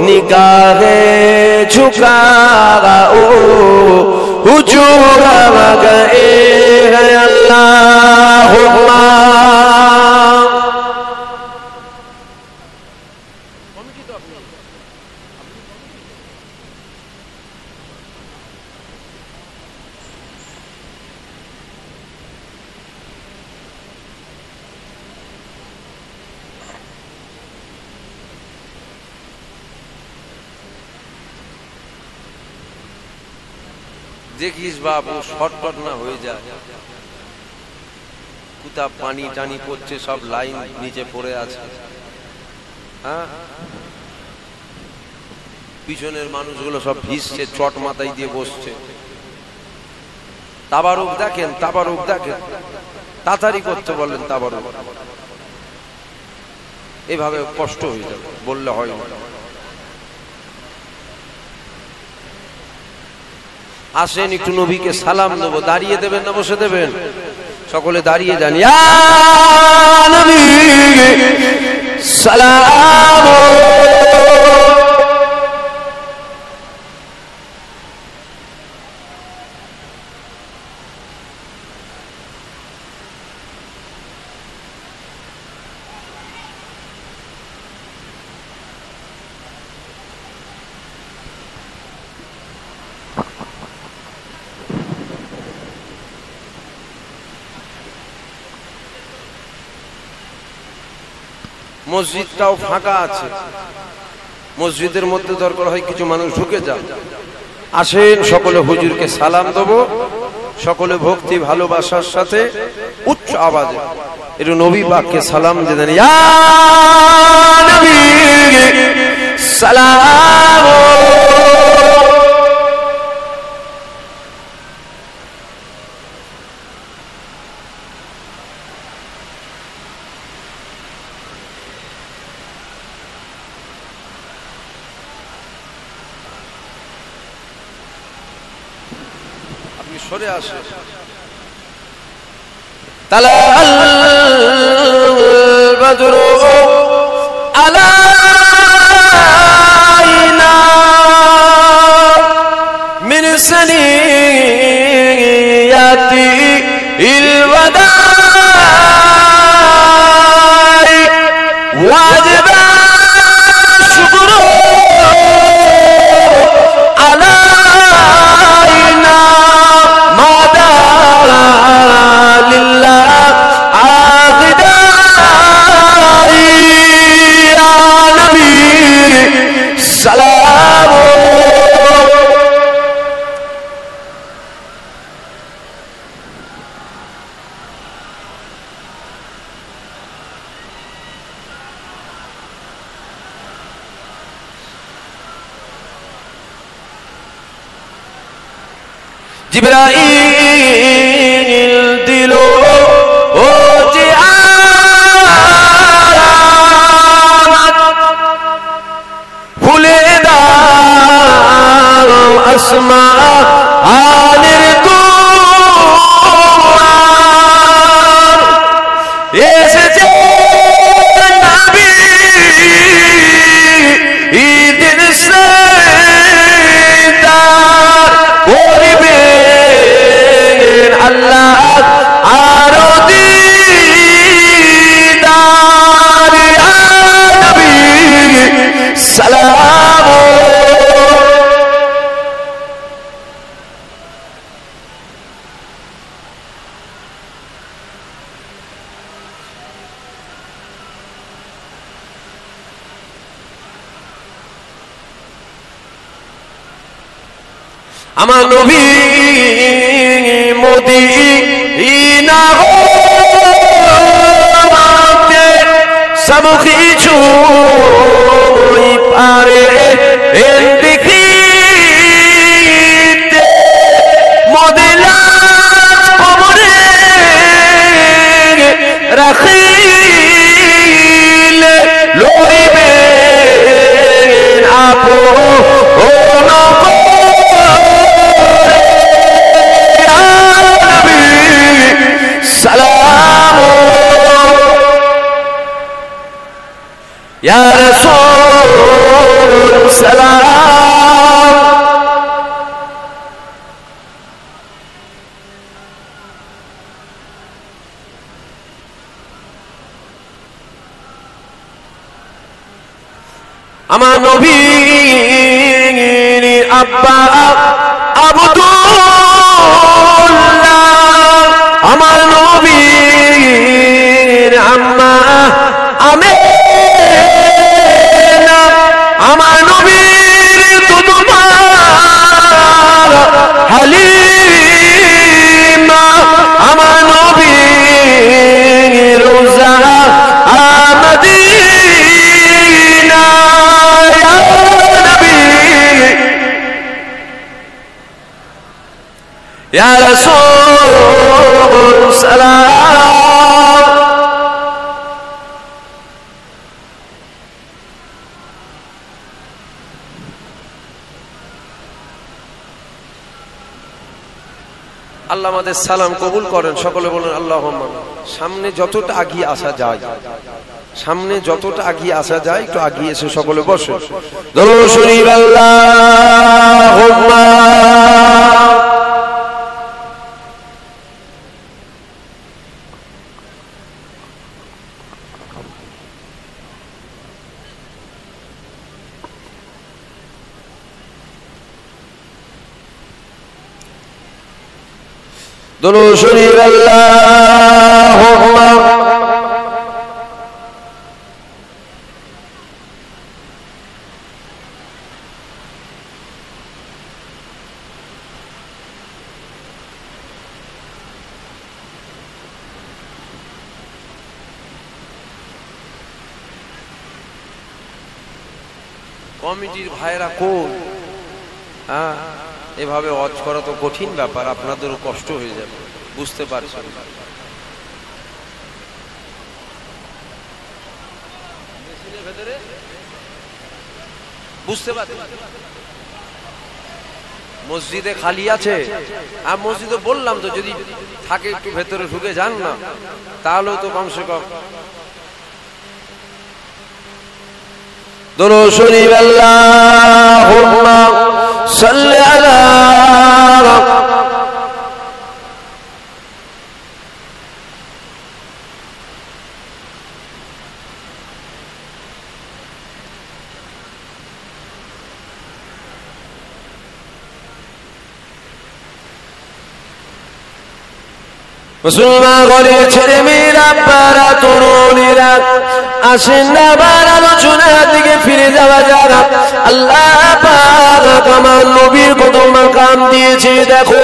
Speaker 2: निगाहें झुकाओ हुजूर आ गए हैं। अल्लाहुम्मा
Speaker 3: দেখিস বাবু শর্টকট না হয়ে যায়, কোথা পানি টানি পড়ছে, সব লাইন নিচে পড়ে আছে। হ্যাঁ, পিছনের মানুষগুলো সব ভিজছে, চট মাথায় দিয়ে বসছে। তাবারুক দেখেন, তাবারুক দেখেন, তাড়াতাড়ি করতে বললেন তাবারুক, এভাবে কষ্ট হয়ে যাবে, বললে হয় না। আসেন একটু নবীকে সালাম দেবো। দাঁড়িয়ে দেবেন না বসে দেবেন? সকলে দাঁড়িয়ে যান। ইয়া নবী সালাম। মসজিদটাও ফাঁকা আছে, মসজিদের মধ্যে দরকার হয় কিছু মানুষ ঢুকে যান। আসেন সকলে হুজুরকে সালাম দেবো, সকলে ভক্তি ভালোবাসার সাথে উচ্চ আওয়াজে একটু নবী পাককে সালাম দিয়ে দেন। ইয়া নবী সালাম। সরে আসে। তালাল বদরু আলাইনা মিন সানিয়াতি ইল ওয়াদাই ওয়াজিবা শুকরু জিবরাইল দিল ও যে আমানত, ফুলে দাও আসমানের দুয়ার, এসেছে নবী ঈদের সেদার করিবে আল্লাহ আরো দিদার। ইয়া নবী সালাম। আমার নবী মদিনা হতে সব কিছু পারে দেখিতে, মদিনা কবরে রাখিলে লইবে আপন সালাম। ইয়া রাসূল সালাম। আমার নবীর আব্বা আব্দুল্লাহ, আমার নবীর আম্মা আমেনা, আমার নবীর দুধ মা হালিমা।
Speaker 2: ইয়া রাসূল সালাম।
Speaker 3: আল্লাহ আমাদের সালাম কবুল করেন, সকলে বলেন আল্লাহুম্মা। সামনে যতটা আগিয়ে আসা যায়, সামনে যতটা আগিয়ে আসা যায় একটু আগিয়ে এসে সকলে বসে
Speaker 2: দরুদ শরীফ আল্লাহুম্মা দরুদ শরীফ আল্লাহুম্মা
Speaker 3: কমিটির ভাইরা কোন? হ্যাঁ, এভাবে ওয়াজ করা তো কঠিন ব্যাপার, আপনাদেরও কষ্ট হয়ে যাবে, বুঝতে পারছেন। বুঝতে পারছেন মসজিদে খালি আছে, আর মসজিদে বললাম তো যদি থাকে একটু ভেতরে ঢুকে যান না, তাহলেও তো কমসে কম।
Speaker 2: দরুদ শরীফ আল্লাহুম্মা সাল্লি আলা মুসলমান ঘরের ছেলে মেয়েরা, পাড়া তরুণীরা, আসেন না আবার আলোচনার দিকে ফিরে যাওয়া যাক। আল্লাহ পাক আমার নবীর কত মাকাম দিয়েছে দেখো।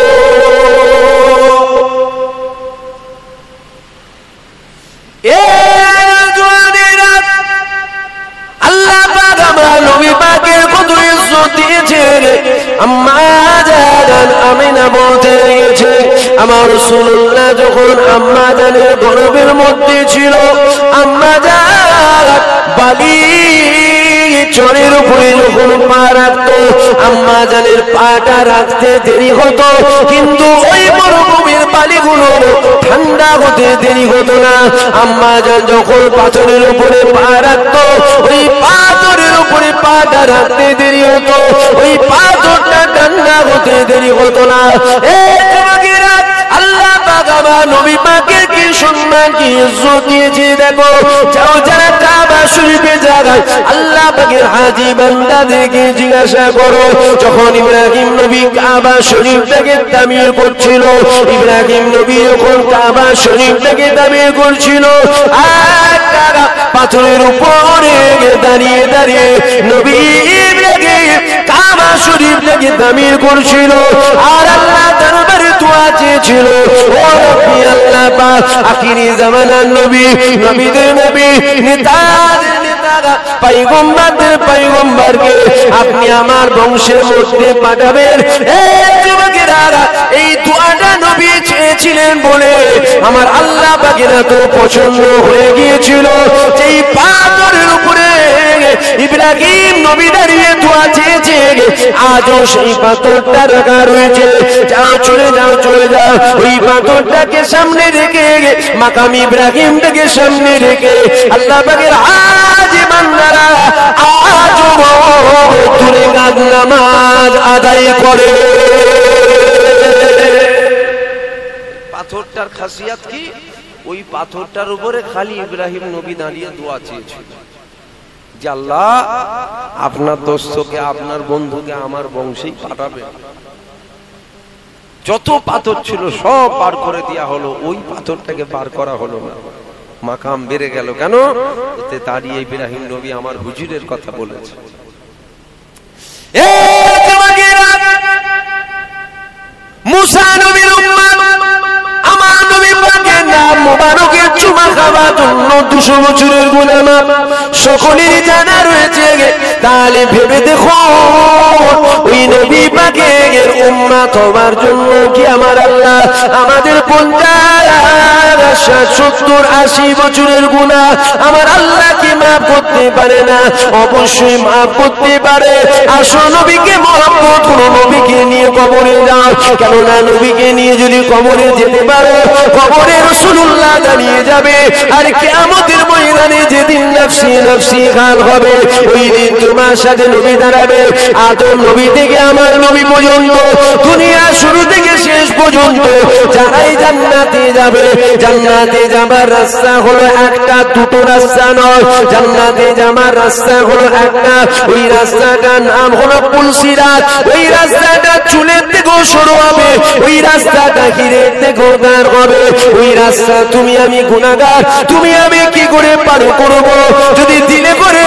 Speaker 2: আল্লাহ পাক আমার নবী পাকের কত ইজ্জত দিয়েছেন। আম্মা জান আমিনা বলতে গেছে, আমার রাসূলুল্লাহ যখন আম্মা জানের গর্ভের মধ্যে ছিল, আম্মা জান বালি চরের উপরে যখন পা রাখতো, আম্মা জানের পাটা রাখতে দেরি হতো, কিন্তু ওই মরুভূমির বালিগুলো ঠান্ডা হতে দেরি হতো না। আম্মা জান যখন পাথরের উপরে পা রাখতো, ওই পাথরের উপরে পাটা রাখতে দেরি হতো, ওই পাথরটা ঠান্ডা হতে দেরি হতো না। আল্লাহ পাক আমার নবী পাকের কি সম্মান, কি ইজ্জত দিয়েছে দেখো। যাও যারা কাবা শরীফে যায়, আল্লাহ পাকের হাজী বান্দাদেরকে জিজ্ঞাসা করো, যখন ইব্রাহিম নবী কাবা শরীফটাকে তামির করছিল, ইব্রাহিম নবী যখন কাবা শরীফটাকে তামির করছিল, আর তারা পাথরের উপরে দাঁড়িয়ে দাঁড়িয়ে নবী ইব্রাহিম কাবা শরীফটাকে তামির করছিল, আর আল্লাহ দরবারে দোয়া চেয়েছিল, ও রব্বি আল্লাহ পাক, আখিরি জামানার নবী, নবীদের নবী, নেতাদের নেতা, পয়গম্বরদের পয়গম্বরকে আপনি আমার বংশের মধ্যে পাঠাবেন। এই যুবকেরা, এই দোয়াটা নবী চেয়েছিলেন বলে আমার আল্লাহ পাকের এত পছন্দ হয়ে গিয়েছিল, যেই পাথরের উপরে ইব্রাহিম নবী দাঁড়িয়ে দোয়া চেয়েছে, আজও সেই পাথরটা রাখা রয়েছে। যাও চলে যাও, চলে যাও, ওই পাথরটাকে সামনে রেখে, মাকাম ইব্রাহিমটাকে সামনে রেখে আল্লাহ পাকের হাজী বান্দারা আজও দূরে নামাজ আদায় করে।
Speaker 3: পাথরটার খাসিয়াত কি? ওই পাথরটার উপরে খালি ইব্রাহিম নবী দাঁড়িয়ে দোয়া চেয়েছিল যে আল্লাহ আপনার দোস্তকে, আপনার বন্ধুকে আমার বংশেই পাঠাবে। যত পাথর ছিল সব পার করে দেয়া হলো, ওই পাথরটাকে পার করা হলো না। মাকাম বেড়ে গেল কেন? এতে দাঁড়িয়ে ইব্রাহিম নবী আমার হুজুরের কথা বলেছে।
Speaker 2: মুসা নবীর উম্মত, আমার নবী পাকের নাম মুবারকের চুমা বাবার জন্য 200 বছরের গুনাহ মাফ সকলের জানা রয়েছে। তাহলে ভেবে দেখো ওই নবী পাকের উম্মত হওয়ার জন্য কি আমার আল্লাহ আমাদের 50, 70, 80 বছরের গুনাহ আমার আল্লাহ কি মাফ করতে পারে না? অবশ্যই মাফ করতে পারে। আসো নবীকে মহব্বত করো, নবীকে নিয়ে কবরে যাও। কেননা নবীকে নিয়ে যদি কবরে যেতে পারো, কবরে রাসূলুল্লাহ দাঁড়িয়ে যাবে। আর কিয়ামতের ময়দানে যেদিন নফসি নফসি হাল হবে, ওই দিন তোমার সাথে নবী দাঁড়াবে। আদম নবী থেকে আমার নবী পর্যন্ত, দুনিয়া শুরু থেকে শেষ পর্যন্ত যারাই জান্নাতে যাবে, জান্নাতে যাবার রাস্তা হলো একটা, দুটো রাস্তা নয়। জান্নাতে যাবার রাস্তা হলো একটা, ওই রাস্তাটার নাম হলো পুলসিরাত। ওই রাস্তাটা চুলের থেকেও সরু হবে, ওই রাস্তাটা হিরের থেকেও দাঁড় হবে। ওই রাস্তা তুমি আমি গুনাহগার, তুমি আমি কি করে পার করব? যদি দিলে করে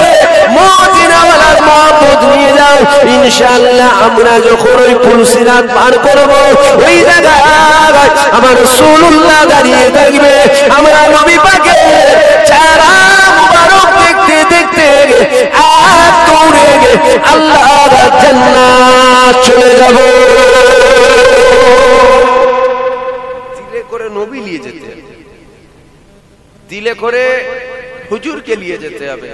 Speaker 2: মদিনাওয়ালার মহব্বত নিয়ে যাও, ইনশাআল্লাহ আমরা যখন ওই পুলসিরাত পার করব, ওই জায়গায় আমার রাসূলুল্লাহ দাঁড়িয়ে থাকবে। আমরা নবী পাকের চেহারা মুবারক দেখতে দেখতে আর দৌড়ে আল্লাহর জান্নাত চলে যাব।
Speaker 3: দিলে করে নবী নিয়ে যেতে হবে, দিলে করে হুজুরকে নিয়ে যেতে হবে।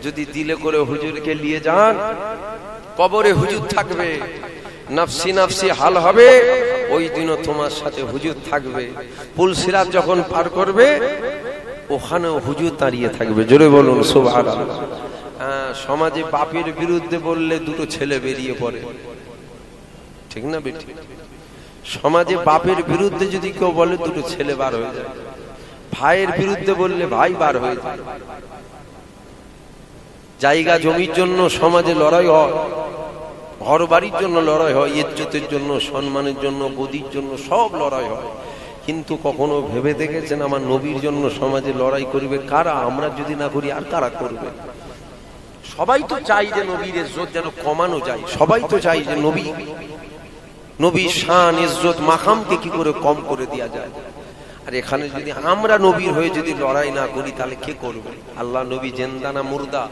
Speaker 3: যদি দিলে করে হুজুরকে নিয়ে যান, কবরে হুজুর থাকবে, নফসি নফসি হাল হবে, ওই দিনও তোমার সাথে হুজুর থাকবে। পুলসিরাত যখন পার করবে, ওখানেও হুজুর দাঁড়িয়ে থাকবে। জোরে বলুন সুবহানাল্লাহ। সমাজে বাপের বিরুদ্ধে বললে দুটো ছেলে বেরিয়ে পড়ে, ঠিক না বেটি? সমাজে বাপের বিরুদ্ধে যদি কেউ বলে, দুটো ছেলে বার হয়ে যায়। ভাইয়ের বিরুদ্ধে বললে ভাই বার হয়ে যায়। জায়গা জমির জন্য সমাজে লড়াই হয়, ঘর বাড়ির জন্য লড়াই হয়, ইজ্জতের জন্য, সম্মানের জন্য, গদির জন্য সব লড়াই হয়। কিন্তু কখনো ভেবে দেখেছেন আমার নবীর জন্য সমাজে লড়াই করবে কারা? আমরা যদি না করি আর কারা করবে? সবাই তো চাই যে নবীর ইজ্জত যেন কমানো যায়, সবাই তো চাই যে নবীর শান ইজ্জত মাকামকে কি করে কম করে দেওয়া যায়। আর এখানে যদি আমরা নবীর হয়ে যদি লড়াই না করি, তাহলে কে করবে? আল্লাহ নবী জিন্দা না মুর্দা?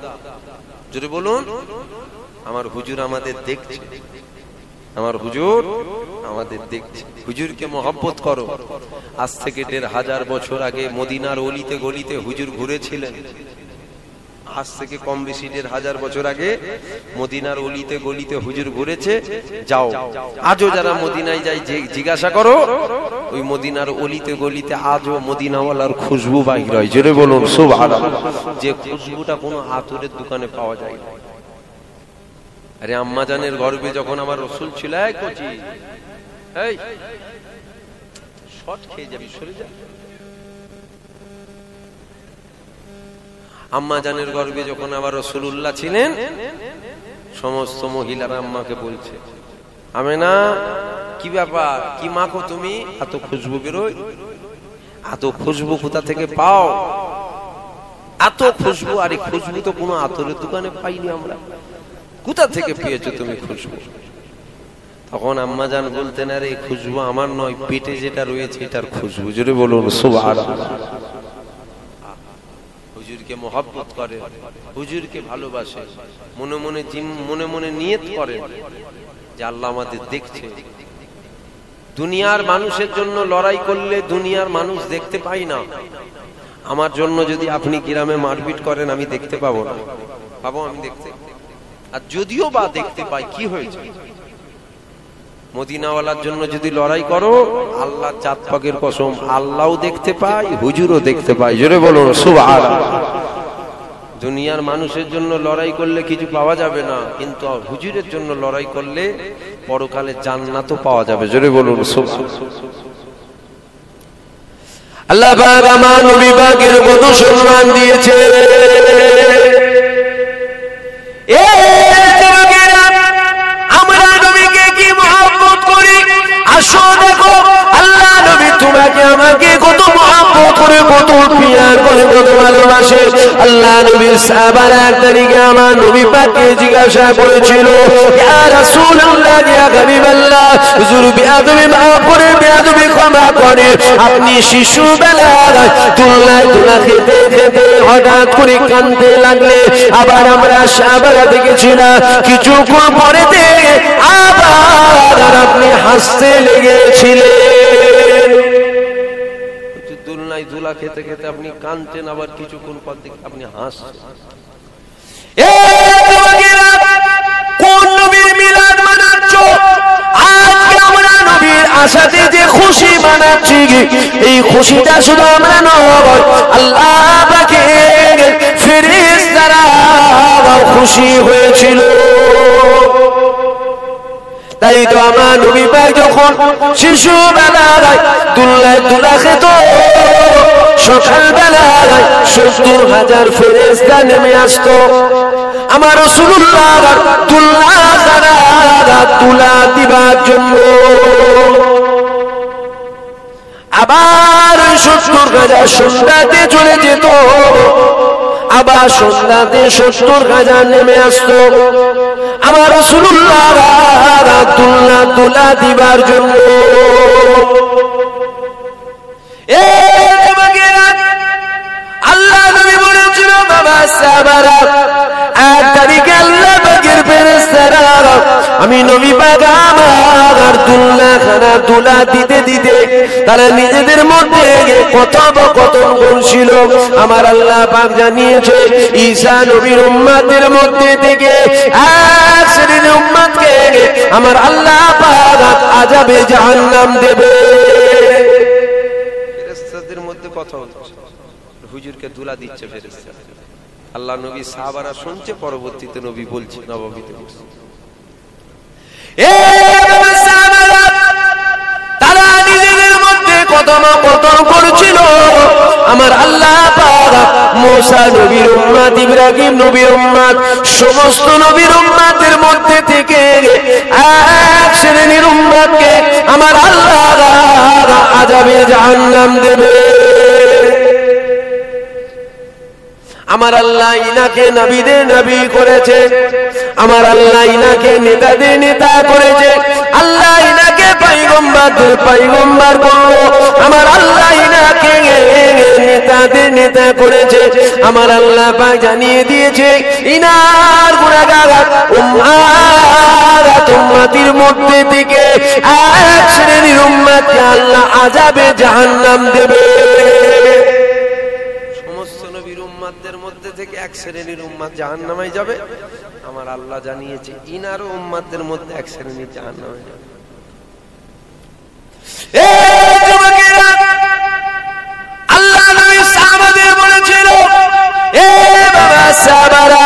Speaker 3: জোরে বলুন। আমার হুজুর আমাদের দেখছে, আমার হুজুর আমাদের দেখছে। হুজুরকে মহব্বত করো। আজ থেকে 1500 বছর আগে মদিনার অলিতে গলিতে হুজুর ঘুরেছিলেন। আজ থেকে কম বেশি 1500 বছর আগে মদিনার অলিতে গলিতে হুজুর ঘুরেছে। যাও, আজও যারা মদিনায় যায় জিজ্ঞাসা করো, ওই মদিনার অলিতে গলিতে আজও মদিনাওয়ালার খুশবু বাইর হয়। জোরে বলুন সুবহানাল্লাহ। যে খুশবুটা কোনো আতরের দোকানে পাওয়া যায় না। আরে আম্মা জানের গর্ভে যখন আমার রাসূল ছিল, এই কোচি, এই শট খেয়ে যাবি, সরে যা। আম্মা জানের গর্ভে যখন আমার রাসূলুল্লাহ ছিলেন, সমস্ত মহিলারা আম্মাকে বলছে, আমেনা কি ব্যাপার, কি মাখো তুমি, এত খুশবু বেরোয়, এত খুশবু কোথা থেকে পাও? এত খুশবু, আরে খুশবু তো কোনো আতরের দোকানে পাইনি আমরা, কোথা থেকে পেয়েছো তুমি খুশবু? তখন আম্মা জান বলতেন, আরে এই খুশবু আমার নয়, পেটে যেটা রয়েছে এটার খুশবু। জোরে বলুন সুবহানাল্লাহ। হুজুরকে মহব্বত করে, হুজুরকে ভালোবাসে, মনে মনে নিয়ত করে যে আল্লাহ আমাদের দেখছে। দুনিয়ার মানুষের জন্য লড়াই করলে দুনিয়ার মানুষ দেখতে পাই না। আমার জন্য যদি আপনি গ্রামে মারপিট করেন, আমি দেখতে পাবো না, পাবো আমি দেখতে? আর যদিও বা দেখতে পাই, কি হয়েছে? মদিনাওয়ালার জন্য যদি লড়াই করো, আল্লাহ জাত পাকের কসম, আল্লাহও দেখতে পাই, হুজুরও দেখতে পাই। জোরে বলুন সুবহানাল্লাহ। দুনিয়ার মানুষের জন্য লড়াই করলে কিছু পাওয়া যাবে না, কিন্তু হুজুরের জন্য লড়াই করলে পরকালে জান্নাতও পাওয়া যাবে। জোরে বলুন সুবহানাল্লাহ।
Speaker 2: আল্লাহ পাক আমার নবী পাকের কত সম্মান দিয়েছে। আমরা নবীকে কি মহব্বত করি, আসো দেখো আল্লাহ নবী তোমাকে আমাকে কত মহব্বত করে কত পিয়ার করে কত ভালোবাসে। আল্লাহ নবীর সাহাবারা এক তারিখে আমার নবী পাককে জিজ্ঞাসা করেছিল, ইয়া রাসূলুল্লাহ, ইয়া হাবিবাল্লাহ, হুজুর বেয়াদবি মাফ করে, বেয়াদবি ক্ষমা করে। আপনি শিশুবেলায় তুলনায় তুলা খেতে খেতে হঠাৎ করে কাঁদতে লাগলে, আবার আমরা সাহাবারা দেখেছিলাম কিছুক্ষণ পরে আবার আপনি হাসতে লেগেছিলেন।
Speaker 3: তুলনায় তুলা খেতে খেতে আপনি কাঁদতেন, আবার কিছুক্ষণ পর থেকে আপনি হাসছেন।
Speaker 2: কোন নবীর মিলাদ মানাচ্ছ? আজকে আমরা নবীর আশাতে যে খুশি মানাচ্ছি, এই খুশিটা শুধু আমরা নয়, আল্লাহ পাকের ফেরেশতারা খুশি হয়েছিল। তাই তো আমার নবী পাক যখন শিশুবেলায় তুলনায় তুলা খেত, সকালবেলায় ৭০,০০০ ফেরেশতা নেমে আসতো আমার রাসূলুল্লাহ তুলা দিবার জন্য। আবার ৭০,০০০ সন্ধ্যাতে চলে যেত, আবার সন্ধ্যাতে ৭০,০০০ নেমে আসতো আমার রাসূলুল্লাহ তুলা দিবার জন্য। আল্লাহ নবী বলেছিল, বাবা সাহাবারা, এক তারিখে আল্লাহ পাকের ফেরেশতারা আমি নবী পাক আমার তুলা দিতে দিতে তারা নিজেদের মধ্যে কথোপকথন করছিল। আমার আল্লাহ পাক জানিয়েছে, ঈসা নবীর উম্মতের মধ্যে থেকে এক শ্রেণীর উম্মতকে আমার আল্লাহ পাক আযাবে জাহান্নাম দেবে।
Speaker 3: ফেরেশতাদের মধ্যে কথা হচ্ছে, হুজুরকে দুলা দিচ্ছে ফেরেশতা। আল্লাহ নবী সাহাবারা শুনছে, পরবর্তীতে নবী বলছে নববীতে বলছে,
Speaker 2: তারা নিজেদের মধ্যে কথোপকথন করছিল। আমার আল্লাহ পাক মুসা নবীর উম্মত, ইব্রাহিম নবীর উম্মত, সমস্ত নবীর উম্মতের মধ্যে থেকে এক শ্রেণীর উম্মতকে আমার আল্লাহ আযাবে জাহান্নাম দেবে। আমার আল্লাহ ইনাকে নবীদের নবী করেছে, আমার আল্লাহ ইনাকে নেতাদের নেতা করেছে, আল্লাহ ইনাকে পয়গম্বরদের পয়গম্বর করলো, আমার আল্লাহ ইনাকে নেতাদের নেতা করেছে। আমার আল্লাহ পাক জানিয়ে দিয়েছে, ইনার গুনাহগার উম্মতের মধ্যে থেকে এক শ্রেণীর উম্মতকে আল্লাহ আযাবে জাহান্নাম দেবে।
Speaker 3: উম্মতদের মধ্যে থেকে এক শ্রেণীর উম্মত জাহান্নামে যাবে। আমার আল্লাহ জানিয়েছে, ইনারও উম্মতদের মধ্যে এক শ্রেণীর জাহান্নামে যাবে।
Speaker 2: আল্লাহ নবী সাহাবাদের বলেছিল, এ বাবা সাহাবারা,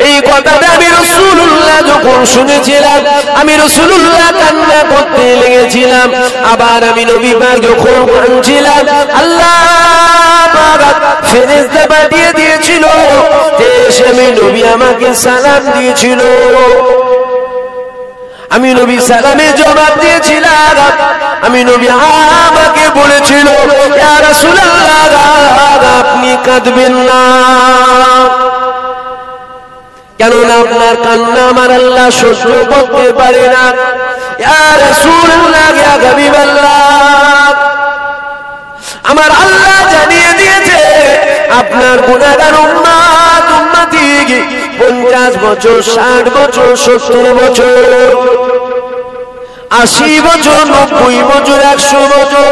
Speaker 2: এই কথাটা আমি রাসূলুল্লাহ যখন শুনেছিলাম, আমি রাসূলুল্লাহ কান্না করতে লেগেছিলাম। আবার আমি নবী পাক যখন কাঁদছিলাম, আল্লাহ ফেরেশতা পাঠিয়ে দিয়েছিল, এসে আমি নবী আমাকে সালাম দিয়েছিল। আমি নবী সালামে জবাব দিয়েছিলাম। আমি নবী আমাকে বলেছিল, ইয়া রাসূলুল্লাহ, আপনি কাঁদবেন না, কেননা আপনার কান্না আমার আল্লাহ সহ্য করতে পারে না। ইয়া রাসূলুল্লাহ, ইয়া হাবিবাল্লাহ, আমার আল্লাহ জানিয়ে দিয়েছে আপনার গুনাহগার উম্মত উম্মতি 50 বছর, 60 বছর, 70 বছর, 80 বছর, 90 বছর, 100 বছর,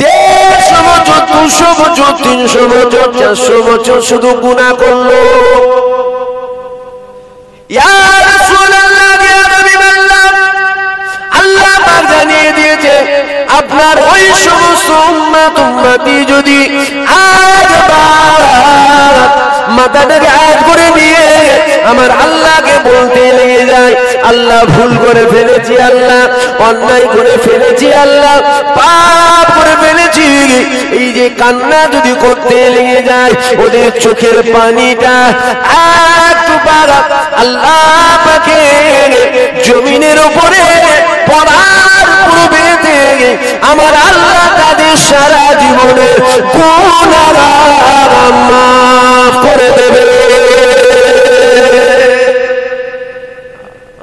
Speaker 2: 150 বছর, 200 বছর, 300 বছর, 400 বছর শুধু গুনাহ করলো। ইয়া রাসূলুল্লাহ, ইয়া হাবিবাল্লাহ, আল্লাহ পাক জানিয়ে দিয়েছে আপনার ওই সমস্ত উম্মত উম্মতি যদি একবার মাথাটাকে আজ করে নিয়ে আমার আল্লাহকে বলতে লেগে যায়, আল্লাহ ভুল করে ফেলেছি, আল্লাহ অন্যায় করে ফেলেছি, আল্লাহ পাপ করে ফেলেছি, এই যে কান্না যদি করতে লেগে যায়, ওদের চোখের পানিটা একটু পারা আল্লাহ পাকে জমিনের উপরে পড়ার পূর্বে আমার আল্লাহ তাদের সারা জীবন জীবনের গুনাহ মাফ করে দেবে।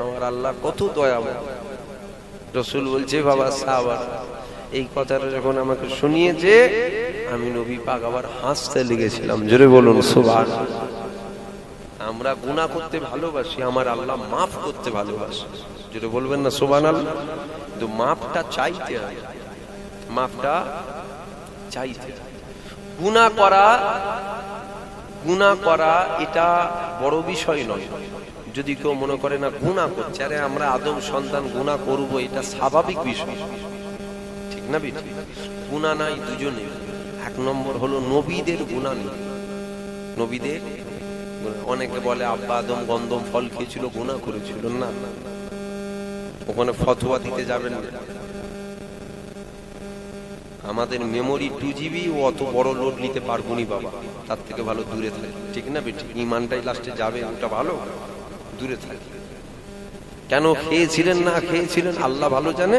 Speaker 3: আমার আল্লাহ কত দয়াময়। রাসূল বলছে বাবা সাহাবারা এই কথাটা যখন আমাকে শুনিয়েছে আমি নবী পাক আবার হাসতে লেগেছিলাম। জোরে বলুন সুবহানাল্লাহ। আমরা গুনাহ করতে ভালোবাসি, আমার আল্লাহ মাফ করতে ভালোবাসে। জোরে বলবেন না সুবহানাল্লাহ। কিন্তু মাফটা চাইতে হয়, মাফটা চাইতে। গুনাহ করা এটা বড় বিষয় নয়। যদি কেউ মনে করে না গুনাহ করছে, আরে আমরা আদম সন্তান গুনাহ করব, এটা স্বাভাবিক বিষয়, ঠিক না বেটি? গুনাহ নাই দুজনে। এক নম্বর হলো নবীদের গুনাহ নেই। নবীদের অনেকে বলে আব্বা আদম গন্ধম ফল খেয়েছিল, গুনাহ করেছিল না, ওখানে ফতোয়া দিতে যাবেন না। আমাদের মেমোরি 2GB, ও অত বড় লোড নিতে পারবো নি বাবা, তার থেকে ভালো দূরে থাকে, ঠিক না বেটি? ইমানটাই লাস্টে যাবে, ওটা ভালো, দূরে থাকে। কেন খেয়েছিলেন না খেয়েছিলেন আল্লাহ ভালো জানে,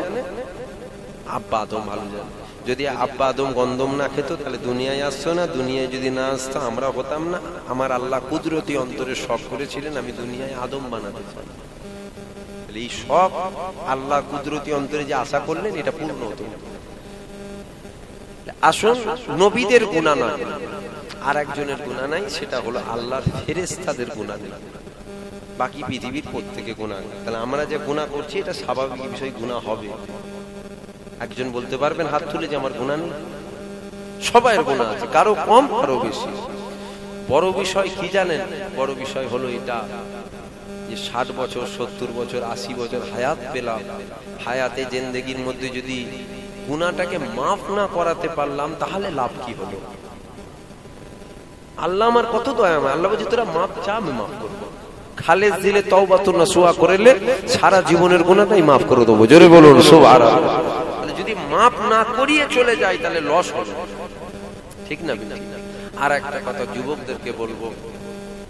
Speaker 3: আব্বা আদম ভালো জানে। যদি আব্বা আদম গন্ধম না খেত তাহলে দুনিয়ায় আসতো না, দুনিয়ায় যদি না আসতো আমরা হতাম না। আমার আল্লাহ কুদরতি অন্তরে শখ করেছিলেন আমি দুনিয়ায় আদম বানাতে চাই। এই শখ আল্লাহ কুদরতি অন্তরে যে আশা করলেন এটা পূর্ণ হতো। আসুন, নবীদের গুনাহ না, আর একজনের গুনাহ নাই, সেটা হলো আল্লাহর ফেরেশতাদের গুনাহ নেই, বাকি পৃথিবীর প্রত্যেকে গুনাহ। তাহলে আমরা যে গুনাহ করছি এটা স্বাভাবিক বিষয়, গুনাহ হবে। একজন বলতে পারবেন হাত তুলে যে আমার গুনাহ নেই? সবাইয়ের গুনাহ আছে, কারো কম কারো বেশি। বড় বিষয় কি জানেন? বড় বিষয় হলো এটা যে 60 বছর 70 বছর 80 বছর হায়াত পেলাম, হায়াতে জিন্দেগির মধ্যে যদি গুনাহটাকে মাফ না করাতে পারলাম তাহলে লাভ কি হলো? আল্লাহ আমার কত দয়াময়, আল্লাহ বলছে তোরা মাফ চা, আমি মাফ করবো। খালেস দিলে তওবাতুন নাসুহা করলে সারা জীবনের গুনাহটাই মাফ করে দেবো। জোরে বলুন সুবহানাল্লাহ। তাহলে যদি মাফ না করিয়ে চলে যায় তাহলে লস হবে, ঠিক না? আর একটা কথা যুবকদেরকে বলবো,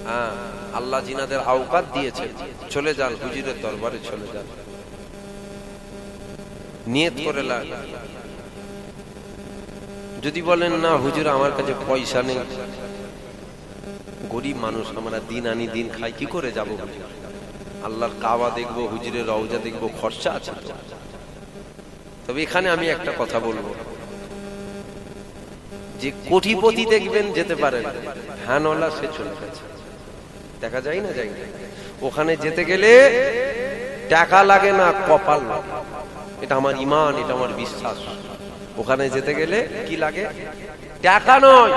Speaker 3: হ্যাঁ, আল্লাহ জিনাদের আওকাত দিয়েছে, চলে যান হুজুরের দরবারে, চলে যান, নিয়ত করে লাগে। যদি বলেন না হুজুর আমার কাছে পয়সা নেই, গরিব মানুষ আমরা, দিন আনি দিন খাই, কি করে যাব? আল্লাহর কাবা দেখবো, হুজুরের রওজা দেখবো, খরচা আছে। তবে এখানে আমি একটা কথা বলবো, যে কোটিপতি দেখবেন যেতে পারেন, ভ্যানওয়ালা সে চলে গেছে, দেখা যায় না? যায় না। ওখানে যেতে গেলে টাকা লাগে না, কপাল লাগে। এটা আমার ঈমান, এটা আমার বিশ্বাস। ওখানে যেতে গেলে কি লাগে? টাকা নয়,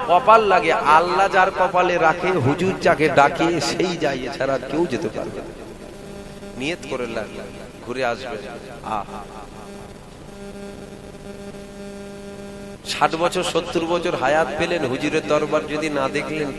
Speaker 3: কপাল লাগে। আল্লাহ যার কপালে রাখে, হুজুর যাকে ডাকে সেই যায়, এছাড়া কেউ যেতে পারবে না। নিয়ত করে লাগে, ঘুরে আসবে। 60 বছর 70 বছর হায়াত পেলেন, হুজুরের দরবার যদি না দেখলেন